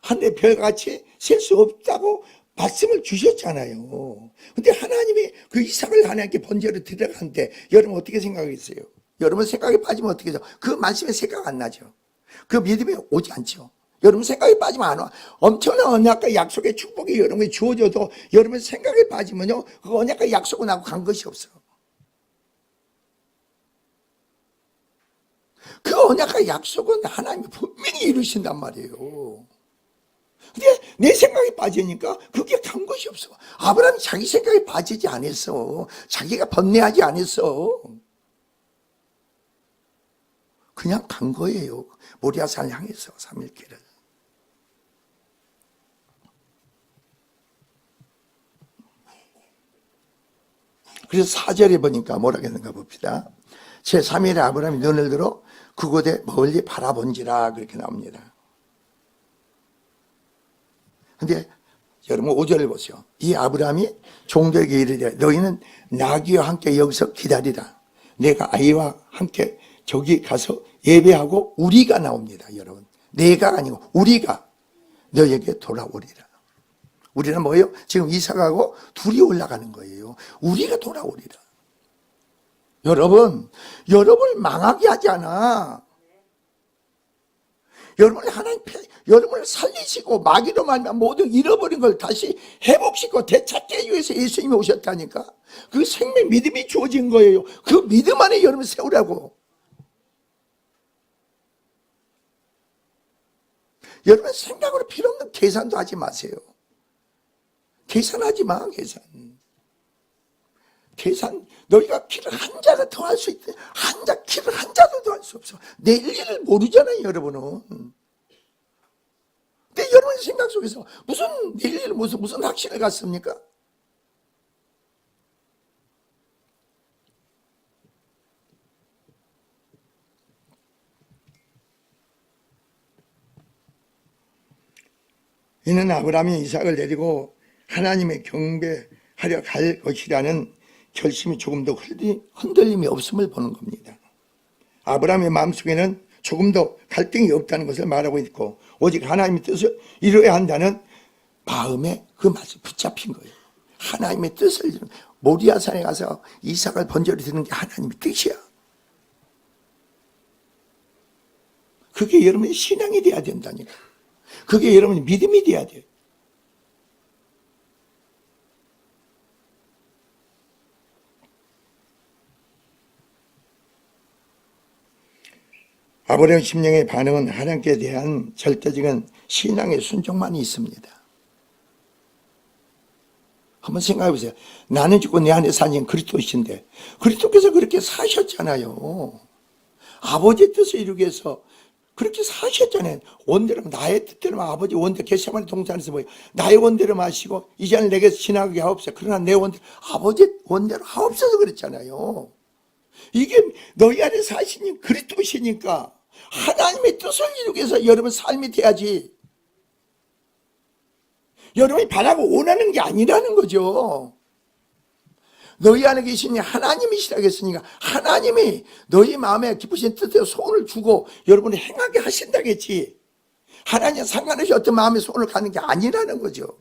하늘의 별같이 셀 수 없다고 말씀을 주셨잖아요. 근데 하나님이 그 이삭을 하나님께 번제로 드려가는데 여러분 어떻게 생각했어요? 여러분 생각에 빠지면 어떻게 하죠? 그 말씀에 생각 안 나죠. 그 믿음이 오지 않죠. 여러분 생각에 빠지면 안 와. 엄청난 언약과 약속의 축복이 여러분이 주어져도 여러분 생각에 빠지면요, 그 언약과 약속은 하고 간 것이 없어. 그 언약과 약속은 하나님이 분명히 이루신단 말이에요. 근데 내 생각에 빠지니까 그게 간 것이 없어. 아브라함이 자기 생각에 빠지지 않았어. 자기가 번뇌하지 않았어. 그냥 간 거예요. 모리아산을 향해서 3일 길을. 그래서 4절에 보니까 뭐라 했는가 봅시다. 제3일에 아브라함이 눈을 들어 그곳에 멀리 바라본지라 그렇게 나옵니다. 근데 여러분 5절을 보세요. 이 아브라함이 종들에게 이르되 너희는 나귀와 함께 여기서 기다리라. 내가 아이와 함께 저기 가서 예배하고 우리가 나옵니다. 여러분 내가 아니고 우리가 너에게 돌아오리라. 우리는 뭐예요? 지금 이삭하고 둘이 올라가는 거예요. 우리가 돌아오리라. 여러분을 망하게 하지 않아. 여러분을 살리시고 마귀로 말미암아 모든 잃어버린 걸 다시 회복시키고 되찾기 위해서 예수님이 오셨다니까. 그 생명 믿음이 주어진 거예요. 그 믿음 안에 여러분 세우라고. 여러분 생각으로 필요 없는 계산도 하지 마세요. 계산하지 마. 계산 너희가 길을 한 자를 더 할 수 있대. 길을 한 자도 더 할 수 없어. 내일 일을 모르잖아요. 여러분은. 근데 여러분의 생각 속에서 무슨 내일 일을 무슨 확신을 갖습니까? 이는 아브라함이 이삭을 데리고 하나님의 경배하려 갈 것이라는 결심이 조금도 흔들림이 없음을 보는 겁니다. 아브라함의 마음속에는 조금도 갈등이 없다는 것을 말하고 있고 오직 하나님의 뜻을 이루어야 한다는 마음에 그 맛을 붙잡힌 거예요. 하나님의 뜻을 모리아산에 가서 이삭을 번제로 드리는 게 하나님의 뜻이야. 그게 여러분의 신앙이 돼야 된다니까. 그게 여러분의 믿음이 돼야 돼요. 아브라함 심령의 반응은 하나님께 대한 절대적인 신앙의 순종만이 있습니다. 한번 생각해 보세요. 나는 죽고 내 안에 사신 그리스도이신데 그리스도께서 그렇게 사셨잖아요. 아버지의 뜻을 이루기 위해서 그렇게 사셨잖아요. 원대로 나의 뜻대로 아버지 원대 겟세마네 동산에서 뭐예요? 나의 원대로 마시고 이제는 내게서 지나가게 하옵소서. 그러나 내 원대로 아버지 원대로 하옵소서 그랬잖아요. 이게 너희 안에 사시는 그리스도시니까 하나님의 뜻을 이루기 위해서 여러분 삶이 돼야지. 여러분이 바라고 원하는 게 아니라는 거죠. 너희 안에 계시니 하나님이시라고 했으니까 하나님이 너희 마음에 기쁘신 뜻에 소원을 주고 여러분이 행하게 하신다겠지. 하나님 상관없이 어떤 마음에 소원을 가는 게 아니라는 거죠.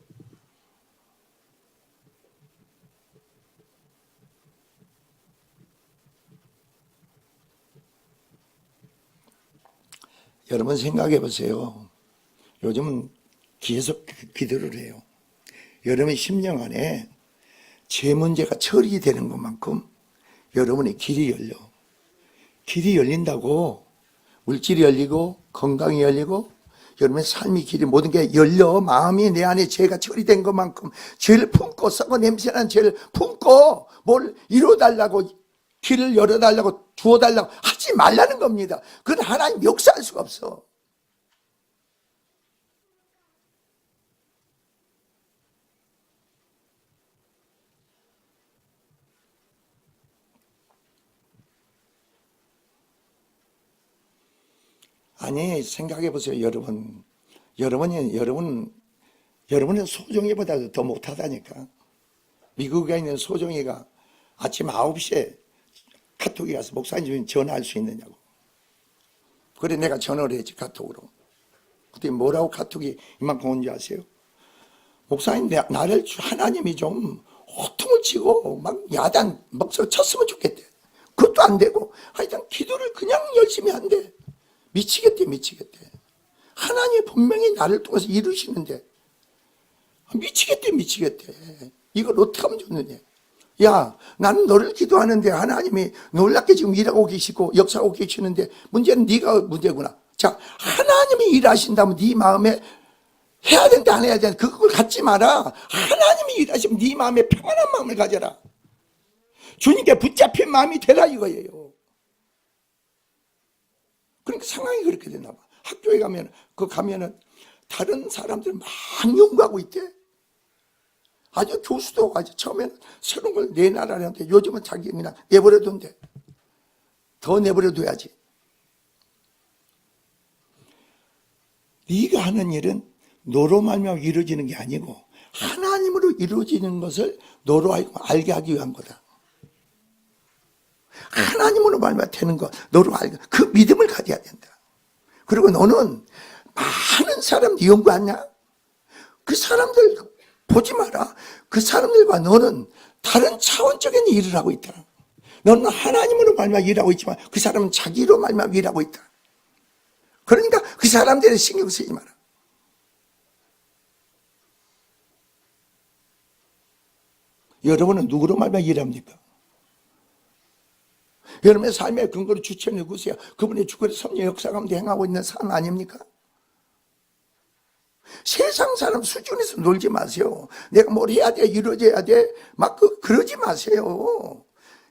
여러분 생각해 보세요. 요즘은 계속 기도를 해요. 여러분의 심령 안에 제 문제가 처리되는 것만큼 여러분의 길이 열려. 길이 열린다고 물질이 열리고 건강이 열리고 여러분의 삶의 길이 모든 게 열려. 마음이 내 안에 죄가 처리된 것만큼 죄를 품고 썩어 냄새나는 죄를 품고 뭘 이루어달라고 길을 열어달라고 주어달라고 하지 말라는 겁니다. 그건 하나님 역사할 수가 없어. 아니 생각해 보세요. 여러분은 소정이보다도 더 못하다니까. 미국에 있는 소정이가 아침 9시에 카톡에 가서 목사님 전화할 수 있느냐고. 그래 내가 전화를 했지 카톡으로. 그때 뭐라고 카톡이 이만큼 온 줄 아세요? 목사님 나를 하나님이 좀 호통을 치고 막 야단 목소리 쳤으면 좋겠대. 그것도 안 되고 하여튼 기도를 그냥 열심히 한대. 미치겠대. 하나님이 분명히 나를 통해서 이루시는데 미치겠대. 이걸 어떻게 하면 좋느냐. 야, 나는 너를 기도하는데 하나님이 놀랍게 지금 일하고 계시고 역사하고 계시는데 문제는 네가 문제구나. 자, 하나님이 일하신다면 네 마음에 해야 된다 안 해야 된다 그걸 갖지 마라. 하나님이 일하시면 네 마음에 평안한 마음을 가져라. 주님께 붙잡힌 마음이 되라 이거예요. 그러니까 상황이 그렇게 됐나 봐. 학교에 가면은 다른 사람들 막 연구하고 있대. 아주 교수도 아주 처음에는 새로운 걸 내놔라는데 요즘은 자기 그냥 내버려둔대. 더 내버려둬야지. 네가 하는 일은 너로 말미암아 이루어지는 게 아니고 하나님으로 이루어지는 것을 너로 알게 하기 위한 거다. 하나님으로 말미암아 되는 것 너로 알게, 그 믿음을 가져야 된다. 그리고 너는 많은 사람들 연구하냐? 그 사람들 보지 마라. 그 사람들과 너는 다른 차원적인 일을 하고 있다. 너는 하나님으로 말미암아 일하고 있지만 그 사람은 자기로 말미암아 일하고 있다. 그러니까 그 사람들에 신경 쓰지 마라. 여러분은 누구로 말미암아 일합니까? 여러분의 삶의 근거로 주체는 누구세요? 그분의 주권의 섭리의 역사 가운데 행하고 있는 삶 아닙니까? 세상 사람 수준에서 놀지 마세요. 내가 뭘 해야 돼, 이루어져야 돼, 막 그러지 마세요.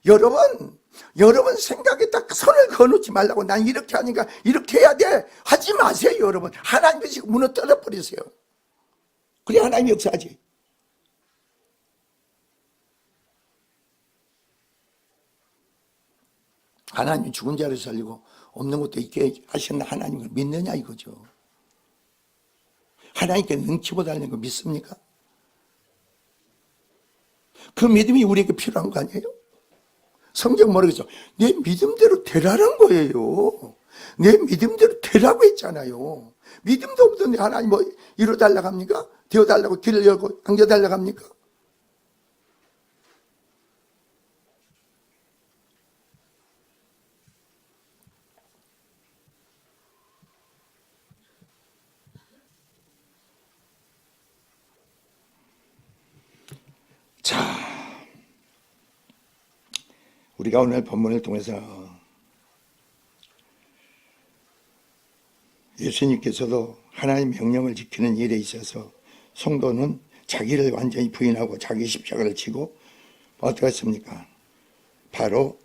여러분 생각에 딱 선을 그어놓지 말라고. 난 이렇게 하니까 이렇게 해야 돼 하지 마세요. 여러분 하나님께서 무너뜨려 버리세요. 그래 하나님이 역사하지. 하나님이 죽은 자를 살리고 없는 것도 있게 하셨나 하나님을 믿느냐 이거죠. 하나님께 능치보다 하는 거 믿습니까? 그 믿음이 우리에게 필요한 거 아니에요? 성경 뭐라겠죠? 내 믿음대로 되라는 거예요. 내 믿음대로 되라고 했잖아요. 믿음도 없던데 하나님 뭐 이뤄달라고 합니까? 되어달라고 길을 열고 안겨달라고 합니까? 자, 우리가 오늘 본문을 통해서 예수님께서도 하나님 명령을 지키는 일에 있어서 성도는 자기를 완전히 부인하고 자기 십자가를 지고 어떻게 했습니까? 바로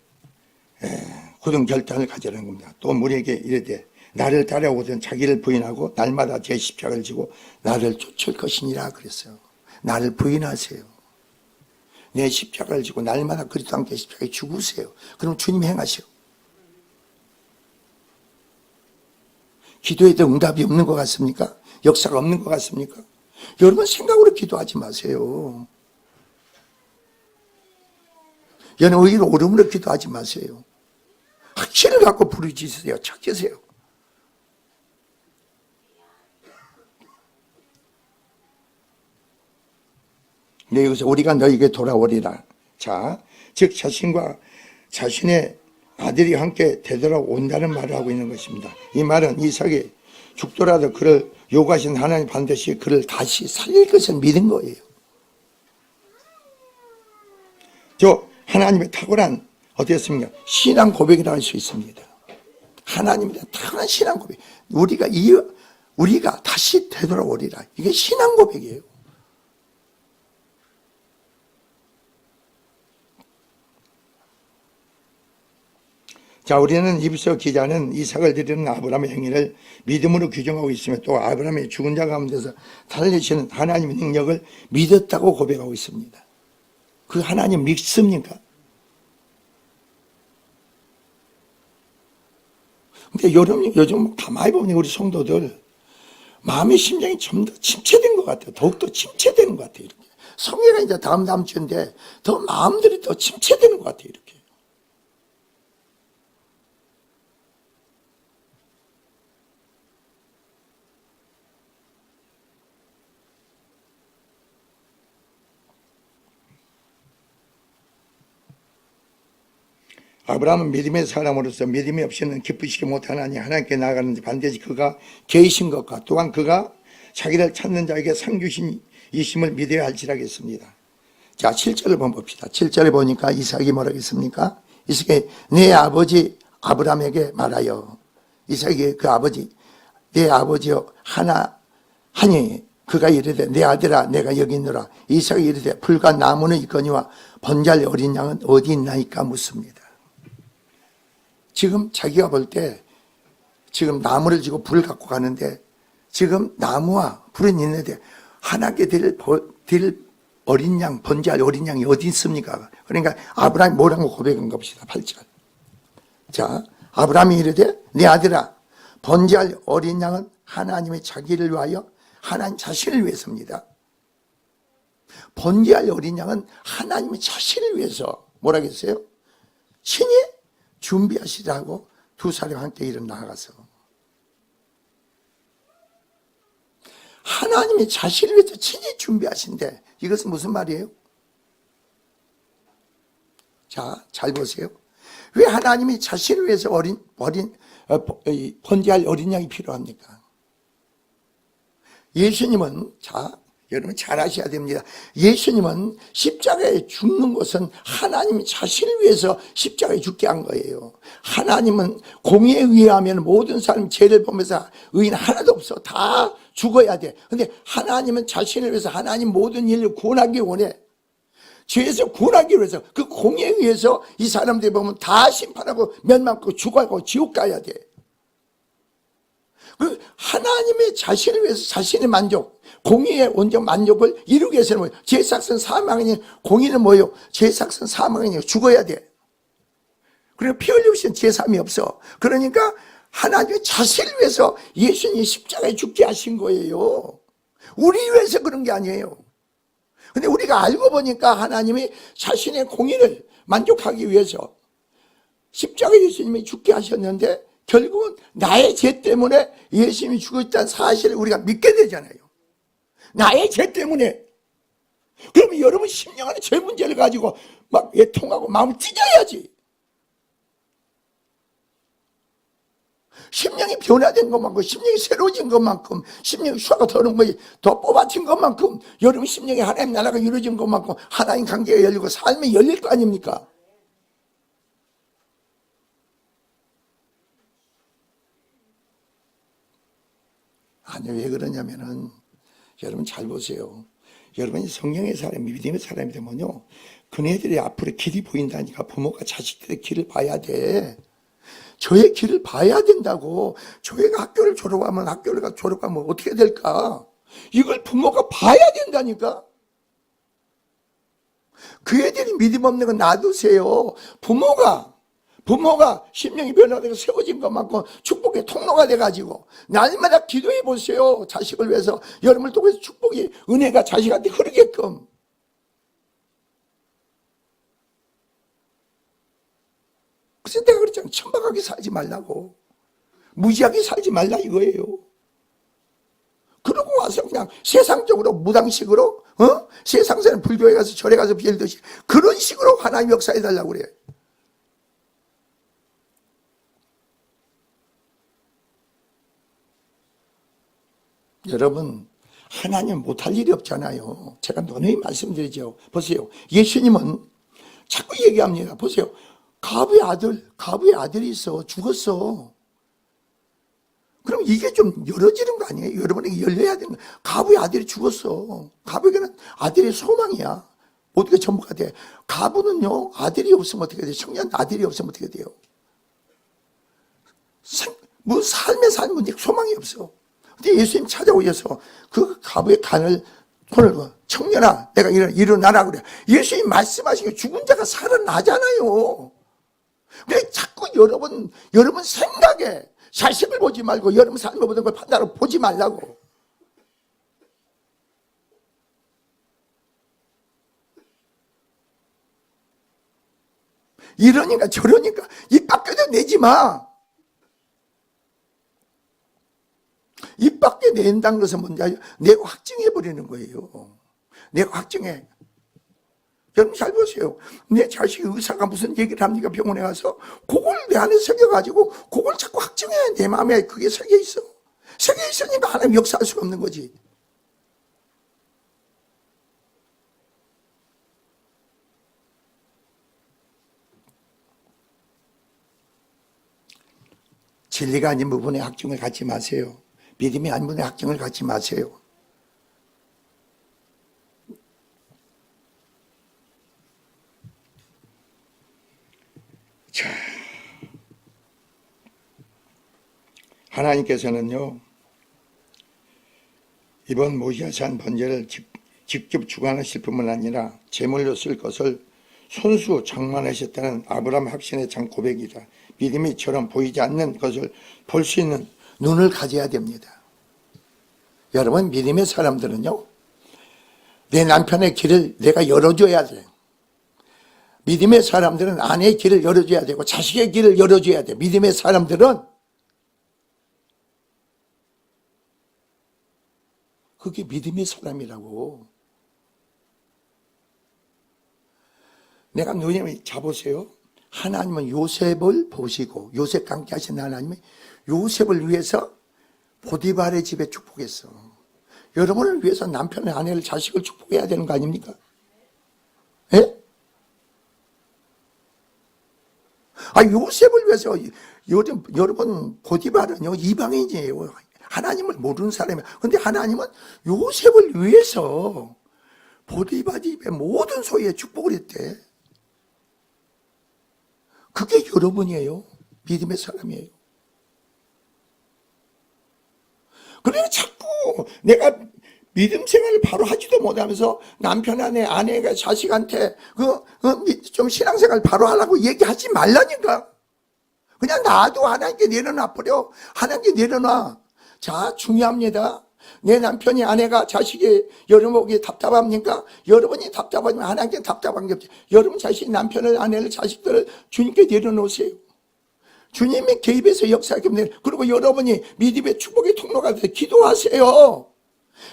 굳은 결단을 가지라는 겁니다. 또 우리에게 이르되 나를 따라오거든 자기를 부인하고 날마다 제 십자가를 지고 나를 쫓을 것이니라 그랬어요. 나를 부인하세요. 내 십자가를 지고 날마다 그리스도와 함께 십자가에 죽으세요. 그럼 주님 행하시오. 기도에도 응답이 없는 것 같습니까? 역사가 없는 것 같습니까? 여러분 생각으로 기도하지 마세요. 여러분 오히려 오름으로 기도하지 마세요. 확신을 갖고 부르짖으세요. 찾으세요. 네, 여기서 우리가 너에게 돌아오리라. 자, 즉 자신과 자신의 아들이 함께 되돌아온다는 말을 하고 있는 것입니다. 이 말은 이삭이 죽더라도 그를 요구하신 하나님 반드시 그를 다시 살릴 것을 믿은 거예요. 저 하나님의 탁월한 어떻습니까? 신앙 고백이라고 할 수 있습니다. 하나님에 대한 탁월한 신앙 고백. 우리가 다시 되돌아오리라. 이게 신앙 고백이에요. 자, 우리는 이브서 기자는 이삭을 드리는 아브라함의 행위를 믿음으로 규정하고 있으며 또 아브라함의 죽은 자 가운데서 살리시는 하나님의 능력을 믿었다고 고백하고 있습니다. 그 하나님 믿습니까? 근데 요즘 가만히 보면 우리 성도들 마음의 심장이 좀 더 침체된 것 같아요. 더욱더 침체되는 것 같아요. 이렇게. 성회가 이제 다음 주인데 더 마음들이 더 침체되는 것 같아요. 이렇게. 아브라함은 믿음의 사람으로서 믿음이 없이는 기쁘시지 못하나니 하나님께 나아가는데 반드시 그가 계신 것과 또한 그가 자기를 찾는 자에게 상주신 이심을 믿어야 할지라겠습니다. 자, 7절을 한번 봅시다. 7절에 보니까 이삭이 뭐라고 했습니까? 이삭이 내 아버지 아브라함에게 말하여 이삭이 그 아버지 내 아버지여 하니 그가 이르되 내 아들아 내가 여기 있노라. 이삭이 이르되 불과 나무는 있거니와 번잘 어린 양은 어디 있나이까 묻습니다. 지금 자기가 볼 때 지금 나무를 지고 불을 갖고 가는데 지금 나무와 불은 있는데 하나님께 드릴 어린 양, 번제할 어린 양이 어디 있습니까? 그러니까 아브라함이 뭐라고 고백한 거 봅시다. 8절. 자, 아브라함이 이르되 네 아들아 번제할 어린 양은 하나님의 자기를 위하여 하나님 자신을 위해서입니다. 번제할 어린 양은 하나님의 자신을 위해서 뭐라 그랬어요? 친히 준비하시라고 두 사람 함께 일어나가서 하나님의 자신을 위해서 친히 준비하신대. 이것은 무슨 말이에요? 자, 잘 보세요. 왜 하나님이 자신을 위해서 번제할 어린 양이 필요합니까? 예수님은, 자, 여러분 잘 아셔야 됩니다. 예수님은 십자가에 죽는 것은 하나님이 자신을 위해서 십자가에 죽게 한 거예요. 하나님은 공의에 의하면 모든 사람 죄를 보면서 의인 하나도 없어. 다 죽어야 돼. 근데 하나님은 자신을 위해서 하나님 모든 인류를 구원하기 원해. 죄에서 구원하기 위해서 그 공의에 의해서 이 사람들이 보면 다 심판하고 멸망하고 죽어가고 지옥 가야 돼. 그 하나님의 자신을 위해서 자신의 만족, 공의의 온전 만족을 이루기 위해서는 뭐예요? 죄삭은 사망이니 공의는 뭐예요? 죄삭은 사망이니 죽어야 돼. 그리고 피 흘리고 싶은 제삼이 없어. 그러니까 하나님의 자신을 위해서 예수님이 십자가에 죽게 하신 거예요. 우리 위해서 그런 게 아니에요. 근데 우리가 알고 보니까 하나님이 자신의 공의를 만족하기 위해서 십자가에 예수님이 죽게 하셨는데 결국은 나의 죄 때문에 예수님이 죽었다는 사실을 우리가 믿게 되잖아요. 나의 죄 때문에. 그러면 여러분 심령 안에 죄 문제를 가지고 막 애통하고 마음을 찢어야지. 심령이 변화된 것만큼, 심령이 새로워진 것만큼, 심령이 수화가 더 뽑아진 것만큼, 여러분 심령에 하나님 나라가 이루어진 것만큼 하나님 관계가 열리고 삶이 열릴 거 아닙니까? 아니, 왜 그러냐면은, 여러분 잘 보세요. 여러분이 성령의 사람, 믿음의 사람이 되면요, 그네들이 앞으로 길이 보인다니까 부모가 자식들의 길을 봐야 돼. 저의 길을 봐야 된다고. 저희가 학교를 졸업하면 어떻게 될까? 이걸 부모가 봐야 된다니까. 그 애들이 믿음 없는 건 놔두세요. 부모가 심령이 변화되고 세워진 것만큼 축복의 통로가 돼가지고 날마다 기도해 보세요. 자식을 위해서 여러분을 통해서 축복이 은혜가 자식한테 흐르게끔. 그래서 내가 그랬잖아. 천박하게 살지 말라고. 무지하게 살지 말라 이거예요. 그러고 와서 그냥 세상적으로 무당식으로 세상사는 불교에 가서 절에 가서 빌듯이 그런 식으로 하나님 역사해 달라고 그래. 여러분 하나님 못할 일이 없잖아요. 제가 너무히 말씀드리죠. 보세요. 예수님은 자꾸 얘기합니다. 보세요. 가부의 아들이 있어. 죽었어. 그럼 이게 좀 열어지는 거 아니에요? 여러분에게 열려야 되는 거예요. 가부의 아들이 죽었어. 가부에게는 아들의 소망이야. 어떻게 전부가 돼? 가부는요, 아들이 없으면 어떻게 돼요? 청년 아들이 없으면 어떻게 돼요? 뭐 삶의 문제 소망이 없어. 근데 예수님 찾아오셔서 그 가부의 손을 청년아, 내가 일어나라 그래. 예수님 말씀하시기에 죽은 자가 살아나잖아요. 근데 자꾸 여러분 생각에 자식을 보지 말고 여러분 삶을 보는 걸 판단하고 보지 말라고. 이러니까 저러니까 입 밖에도 내지 마. 입 밖에 낸다는 것은 뭔지 내가 확증해버리는 거예요. 내가 확증해. 여러분 잘 보세요. 내 자식이 의사가 무슨 얘기를 합니까? 병원에 가서 그걸 내 안에 새겨가지고 그걸 자꾸 확증해. 내 마음에 그게 새겨있어. 새겨있으니까 하나님 역사할 수가 없는 거지. 진리가 아닌 부분에 확증을 갖지 마세요. 믿음이 아닌 부분에 확증을 갖지 마세요. 자, 하나님께서는요, 이번 모시아산 번제를 직접 주관하실 뿐만 아니라 제물로 쓸 것을 손수 장만하셨다는 아브라함 확신의 장 고백이다. 믿음이처럼 보이지 않는 것을 볼 수 있는 눈을 가져야 됩니다. 여러분, 믿음의 사람들은요, 내 남편의 길을 내가 열어줘야 돼. 믿음의 사람들은 아내의 길을 열어줘야 되고 자식의 길을 열어줘야 돼. 믿음의 사람들은 그게 믿음의 사람이라고. 내가 누님이 자보세요. 하나님은 요셉을 보시고 요셉과 함께 하신 하나님이 요셉을 위해서 보디발의 집에 축복했어. 여러분을 위해서 남편의 아내를 자식을 축복해야 되는 거 아닙니까? 예? 요셉을 위해서 여러분 보디발은요 이방인이에요. 하나님을 모르는 사람이에요. 근데 하나님은 요셉을 위해서 보디발 집의 모든 소유에 축복을 했대. 그게 여러분이에요. 믿음의 사람이에요. 그러니까 자꾸 내가 믿음 생활을 바로 하지도 못하면서 남편한테 아내가 자식한테 좀 신앙생활 바로 하라고 얘기하지 말라니까. 그냥 나도 하나님께 내려놔 버려. 하나님께 내려놔. 자, 중요합니다. 내 남편이 아내가 자식이 여러분에게 답답합니까? 여러분이 답답하면 하나님께 답답한 게 없지. 여러분 자신이 남편을 아내를 자식들을 주님께 내려놓으세요. 주님의 개입해서 역사하게 됩니다. 그리고 여러분이 믿음의 축복의 통로가 돼서 기도하세요.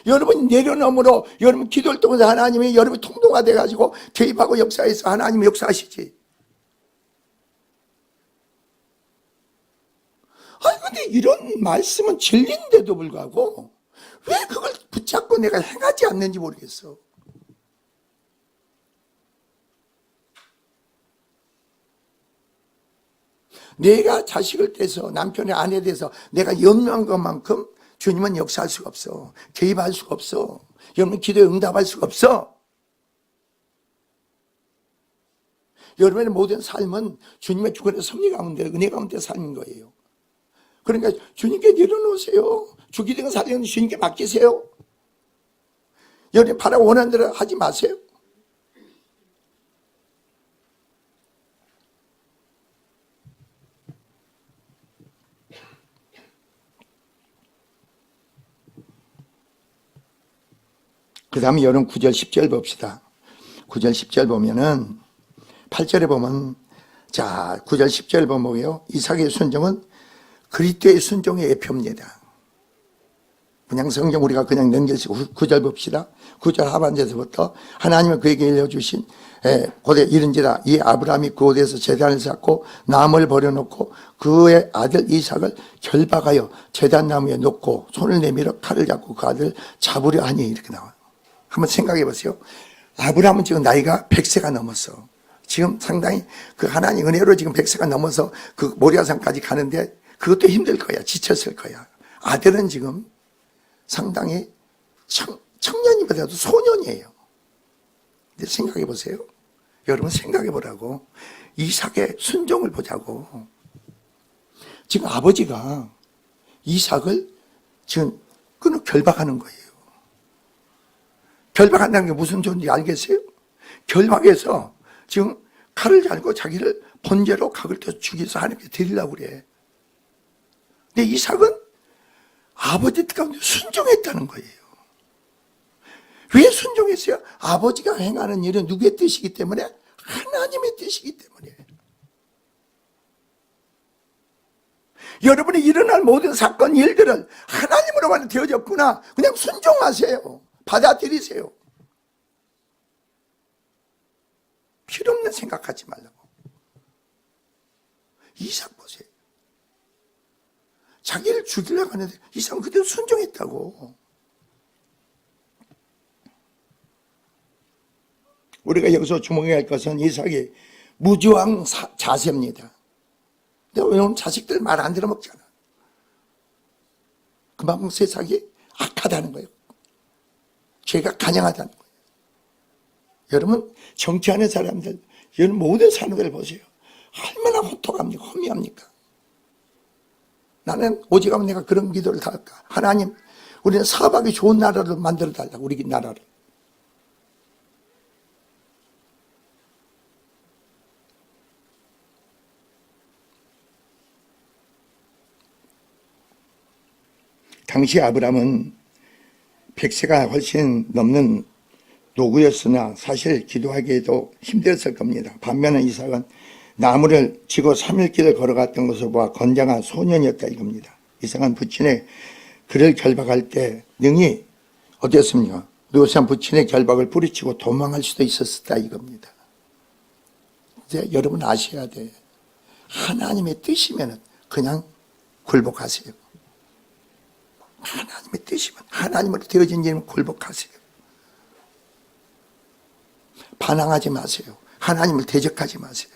여러분이 내려놓음으로 여러분 기도를 통해서 하나님이 여러분 통로가 돼가지고 개입하고 역사해서 하나님이 역사하시지. 근데 이런 말씀은 진리인데도 불구하고 왜 그걸 붙잡고 내가 행하지 않는지 모르겠어. 내가 자식을 떼서 남편의 아내에 대해서 내가 염려한 것만큼 주님은 역사할 수가 없어. 개입할 수가 없어. 여러분 기도에 응답할 수가 없어. 여러분의 모든 삶은 주님의 주권의 섭리 가운데 은혜 가운데 삶인 거예요. 그러니까 주님께 내려놓으세요. 주기든 사령은 주님께 맡기세요. 여러분이 바라고 원하는 대로 하지 마세요. 그 다음에 여러분 9절 10절 봅시다. 9절 10절 보면은 8절에 보면 자 9절 10절 보면 뭐예요? 이삭의 순종은 그리스도의 순종의 예표입니다. 그냥 성경 우리가 그냥 넘겨서 9절 봅시다. 9절 하반절에서부터 하나님은 그에게 일러주신 고대 이른지라 이 아브라함이 그 곳에서 제단을 쌓고 나무를 버려놓고 그의 아들 이삭을 결박하여 제단 나무에 놓고 손을 내밀어 칼을 잡고 그 아들을 잡으려 하니 이렇게 나와요. 한번 생각해 보세요. 아브라함은 지금 나이가 100세가 넘었어. 지금 상당히 그 하나님 은혜로 지금 100세가 넘어서 그 모리아산까지 가는데 그것도 힘들 거야. 지쳤을 거야. 아들은 지금 상당히 청년이보다도 소년이에요. 근데 생각해 보세요. 여러분 생각해 보라고. 이삭의 순종을 보자고. 지금 아버지가 이삭을 지금 끊어 결박하는 거예요. 결박한다는 게 무슨 소리인지 알겠어요? 결박해서 지금 칼을 달고 자기를 번제로 각을 떼서 죽여서 하나님께 드리려고 그래. 근데 이삭은 아버지 뜻 가운데 순종했다는 거예요. 왜 순종했어요? 아버지가 행하는 일은 누구의 뜻이기 때문에? 하나님의 뜻이기 때문에. 여러분이 일어날 모든 사건, 일들은 하나님으로만 되어졌구나. 그냥 순종하세요. 받아들이세요. 필요없는 생각하지 말라고. 이삭 보세요. 자기를 죽이려고 하는데 이삭은 그대로 순종했다고. 우리가 여기서 주목해야 할 것은 이삭의 무저항 자세입니다. 근데 왜냐면 자식들 말 안 들어먹잖아. 그만큼 세상이 악하다는 거예요. 죄가 간영하다는 거예요. 여러분 정치하는 사람들, 여러분 모든 사람들 보세요. 얼마나 호통합니까? 허미합니까? 나는 오직하면 내가 그런 기도를 다 할까? 하나님, 우리는 사업하기 좋은 나라로 만들어 달라고, 우리 나라를. 당시 아브라함은 100세가 훨씬 넘는 노구였으나 사실 기도하기에도 힘들었을 겁니다. 반면에 이삭은 나무를 지고 3일 길을 걸어갔던 것을 보아 건장한 소년이었다 이겁니다. 이삭은 부친의 그를 결박할 때 능히 어땠습니까? 누구산 부친의 결박을 뿌리치고 도망할 수도 있었다 이겁니다. 이제 여러분 아셔야 돼. 하나님의 뜻이면 그냥 굴복하세요. 하나님의 뜻이면, 하나님으로 되어진 일이면 굴복하세요. 반항하지 마세요. 하나님을 대적하지 마세요.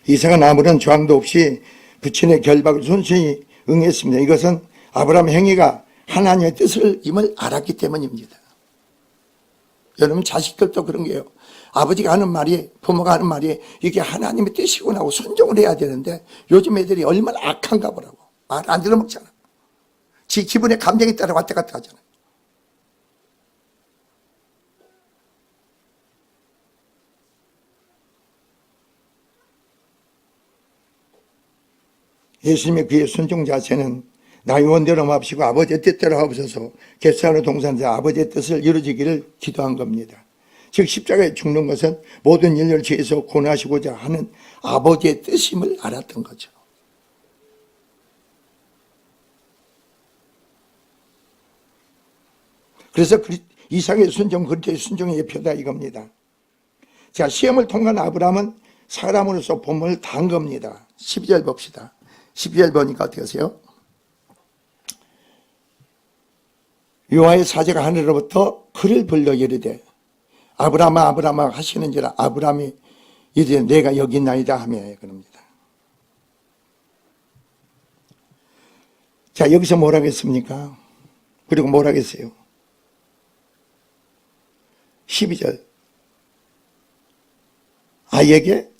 이삭은 아무런 저항도 없이 부친의 결박을 순순히 응했습니다. 이것은 아브라함의 행위가 하나님의 뜻임을 알았기 때문입니다. 여러분 자식들도 그런 게요. 아버지가 하는 말이, 부모가 하는 말이 이게 하나님의 뜻이구나 하고 순종을 해야 되는데 요즘 애들이 얼마나 악한가 보라고. 말 안 들어먹잖아. 지 기분에 감정에 따라 왔다 갔다 하잖아. 예수님의 그의 순종 자체는 나의 원대로 맙시고 아버지의 뜻대로 하옵소서. 겟세마네 동산에서 아버지의 뜻을 이루어지기를 기도한 겁니다. 즉 십자가에 죽는 것은 모든 인류를 죄에서 구원하시고자 하는 아버지의 뜻임을 알았던 거죠. 그래서 이삭의 순종, 그리스도의 순종의 예표다 이겁니다. 자, 시험을 통과한 아브라함은 사람으로서 본문을 단 겁니다. 12절 봅시다. 12절 보니까 어떻게 하세요? 여호와의 사자가 하늘로부터 그를 불러 이르되 아브라함아 아브라함아 하시는지라 아브라함이 이르되 내가 여기 있나이다 하며 그럽니다. 자, 여기서 뭐라고 했습니까? 그리고 뭐라고 했어요? 12절 아이에게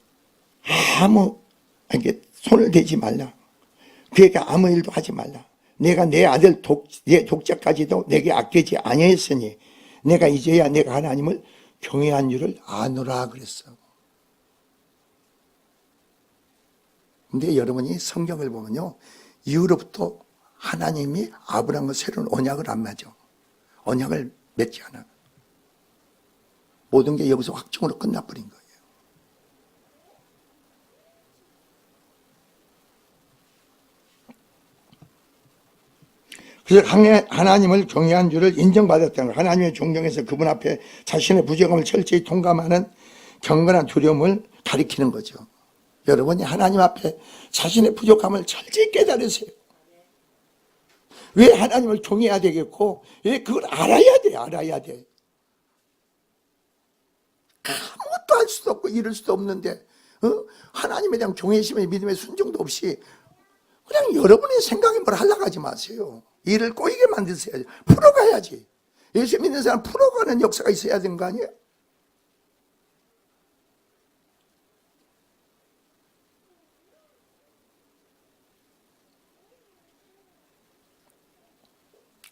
아무에게 손을 대지 말라. 그에게 아무 일도 하지 말라. 내가 내 아들 내 독자까지도 내게 아끼지 아니했으니 내가 이제야 내가 하나님을 경외한 줄을 아노라 그랬어. 근데 여러분이 성경을 보면요, 이후로부터 하나님이 아브라함과 새로운 언약을 안 맺어. 언약을 맺지 않아. 모든 게 여기서 확정으로 끝나버린 거예요. 그래서 하나님을 경외한 줄을 인정받았다는 거. 하나님의 존경에서 그분 앞에 자신의 부족함을 철저히 통감하는 경건한 두려움을 가리키는 거죠. 여러분이 하나님 앞에 자신의 부족함을 철저히 깨달으세요. 왜 하나님을 경외해야 되겠고, 왜 그걸 알아야 돼, 알아야 돼. 아무것도 할 수도 없고 이럴 수도 없는데 하나님에 대한 경외심의 믿음의 순종도 없이 그냥 여러분의 생각에 뭘 하려고 하지 마세요. 일을 꼬이게 만드셔야지. 풀어가야지. 예수 믿는 사람 풀어가는 역사가 있어야 되는 거 아니에요?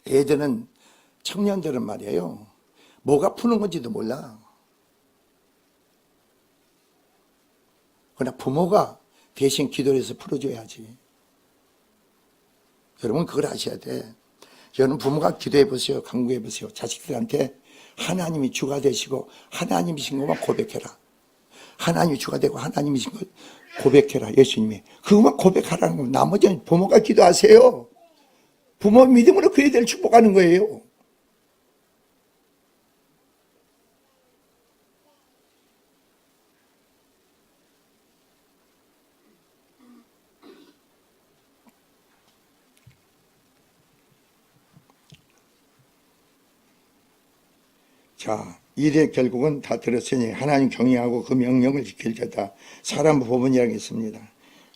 애들은, 청년들은 말이에요, 뭐가 푸는 건지도 몰라. 그러나 부모가 대신 기도를 해서 풀어줘야지. 여러분 그걸 아셔야 돼. 여러분 부모가 기도해 보세요. 간구해 보세요. 자식들한테 하나님이 주가 되시고 하나님이신 것만 고백해라. 하나님이 주가 되고 하나님이신 걸 고백해라. 예수님이 그것만 고백하라는 거예요. 나머지는 부모가 기도하세요. 부모 믿음으로 그 애들을 축복하는 거예요. 자, 일의 결국은 다 들었으니 하나님 경외하고 그 명령을 지킬 자다. 사람 법원이라고 했습니다.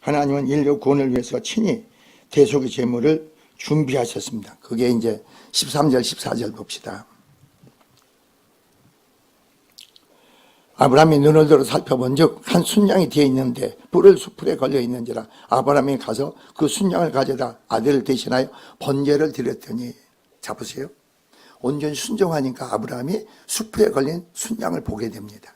하나님은 인류 구원을 위해서 친히 대속의 제물을 준비하셨습니다. 그게 이제 13절, 14절 봅시다. 아브라함이 눈을 들어 살펴본 즉 한 순양이 뒤에 있는데 뿔을 수풀에 걸려 있는지라 아브라함이 가서 그 순양을 가져다 아들을 대신하여 번제를 드렸더니, 자 보세요. 온전히 순종하니까 아브라함이 수풀에 걸린 순양을 보게 됩니다.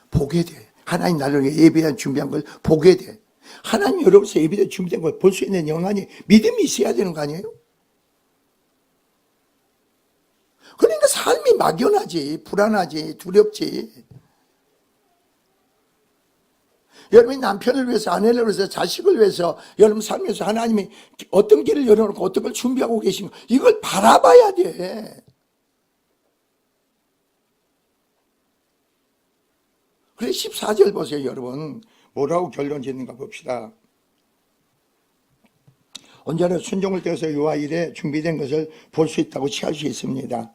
보게 돼. 하나님 나를 위해 예비한 준비한 걸 보게 돼. 하나님 여러분께서 예비된 준비된 걸 볼 수 있는 영안이 믿음이 있어야 되는 거 아니에요? 그러니까 삶이 막연하지, 불안하지, 두렵지. 여러분이 남편을 위해서, 아내를 위해서, 자식을 위해서 여러분 삶에서 하나님이 어떤 길을 열어놓고 어떤 걸 준비하고 계신가, 이걸 바라봐야 돼. 그래 14절 보세요. 여러분 뭐라고 결론 짓는가 봅시다. 언제나 순종을 떼어서 여호와 일에 준비된 것을 볼 수 있다고 취할 수 있습니다.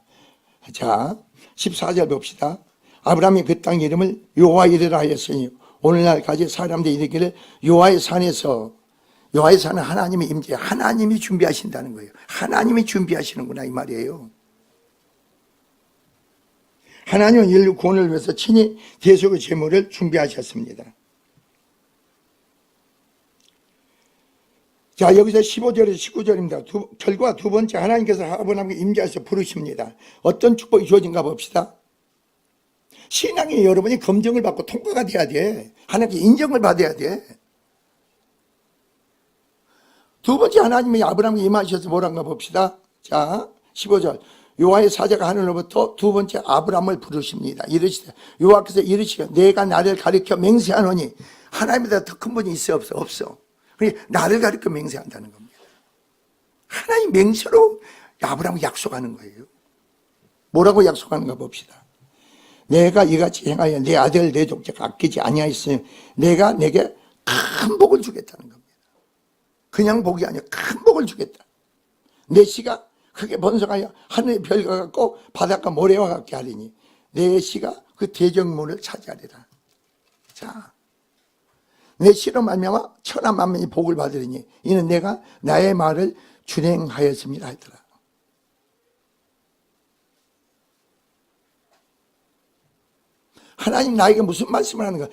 자 14절 봅시다. 아브라함이 그 땅 이름을 여호와 일이라 하였으니 오늘날까지 사람들이 이르기를 여호와의 산에서, 여호와의 산은 하나님의 임재, 하나님이 준비하신다는 거예요. 하나님이 준비하시는구나 이 말이에요. 하나님은 인류 구원을 위해서 친히 대속의 제물을 준비하셨습니다. 자 여기서 15절에서 19절입니다. 결과 두 번째, 하나님께서 아브라함에게 임재하셔서 부르십니다. 어떤 축복이 주어진가 봅시다. 신앙이 여러분이 검증을 받고 통과가 돼야 돼. 하나님께 인정을 받아야 돼. 두 번째, 하나님이 아브라함에게 임하셔서 뭐란가 봅시다. 자 15절, 여호와의 사자가 하늘로부터 두 번째 아브라함을 부르십니다. 이르시되 여호와께서 이르시되 내가 나를 가리켜 맹세하노니, 하나님보다 더 큰 분이 있어 없어? 없어. 그러니까 나를 가리켜 맹세한다는 겁니다. 하나님 맹세로 아브라함을 약속하는 거예요. 뭐라고 약속하는가 봅시다. 내가 이같이 행하여 내 아들 내 족자가 아끼지 아니하였으니 내가 내게 큰 복을 주겠다는 겁니다. 그냥 복이 아니라 큰 복을 주겠다. 내 씨가 크게 번성하여 하늘의 별과 같고 바닷가 모래와 같게 하리니 내 씨가 그 대적문을 차지하리라. 자, 내 씨로 말미암아 천하 만민이 복을 받으리니 이는 내가 나의 말을 준행하였습니다 하더라. 하나님 나에게 무슨 말씀을 하는가?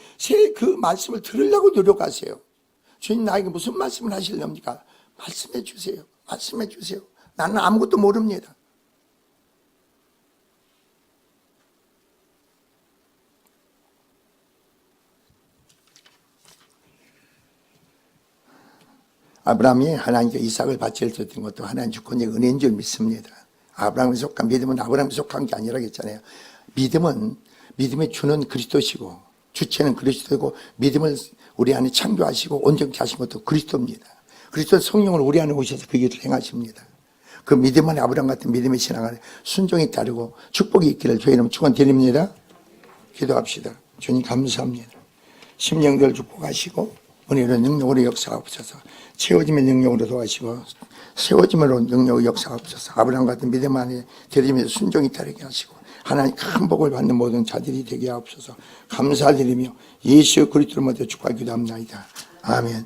그 말씀을 들으려고 노력하세요. 주님 나에게 무슨 말씀을 하시렵니까? 말씀해 주세요. 말씀해 주세요. 나는 아무것도 모릅니다. 아브라함이 하나님께 이삭을 바칠 때 된 것도 하나님 주권의 은혜인 줄 믿습니다. 아브라함에 속한 믿음은 아브라함에 속한 게 아니라고 했잖아요. 믿음이 주는 그리스도시고 주체는 그리스도이고 믿음을 우리 안에 창조하시고 온전케 하신 것도 그리스도입니다. 그리스도 성령을 우리 안에 오셔서 그 일을 행하십니다. 그 믿음 안에 아브라함 같은 믿음의 신앙 안에 순종이 따르고 축복이 있기를 주의 이름 축원드립니다. 기도합시다. 주님 감사합니다. 심령들 축복하시고 은혜로 능력으로 역사하옵소서. 채워짐의 능력으로 도와주시고 세워짐으로 능력으로 역사하옵소서. 아브라함 같은 믿음 안에 들이면서 순종이 따르게 하시고 하나님 큰 복을 받는 모든 자들이 되게 하옵소서. 감사드리며 예수 그리스도로 모두 축복하기도 합니다. 아멘.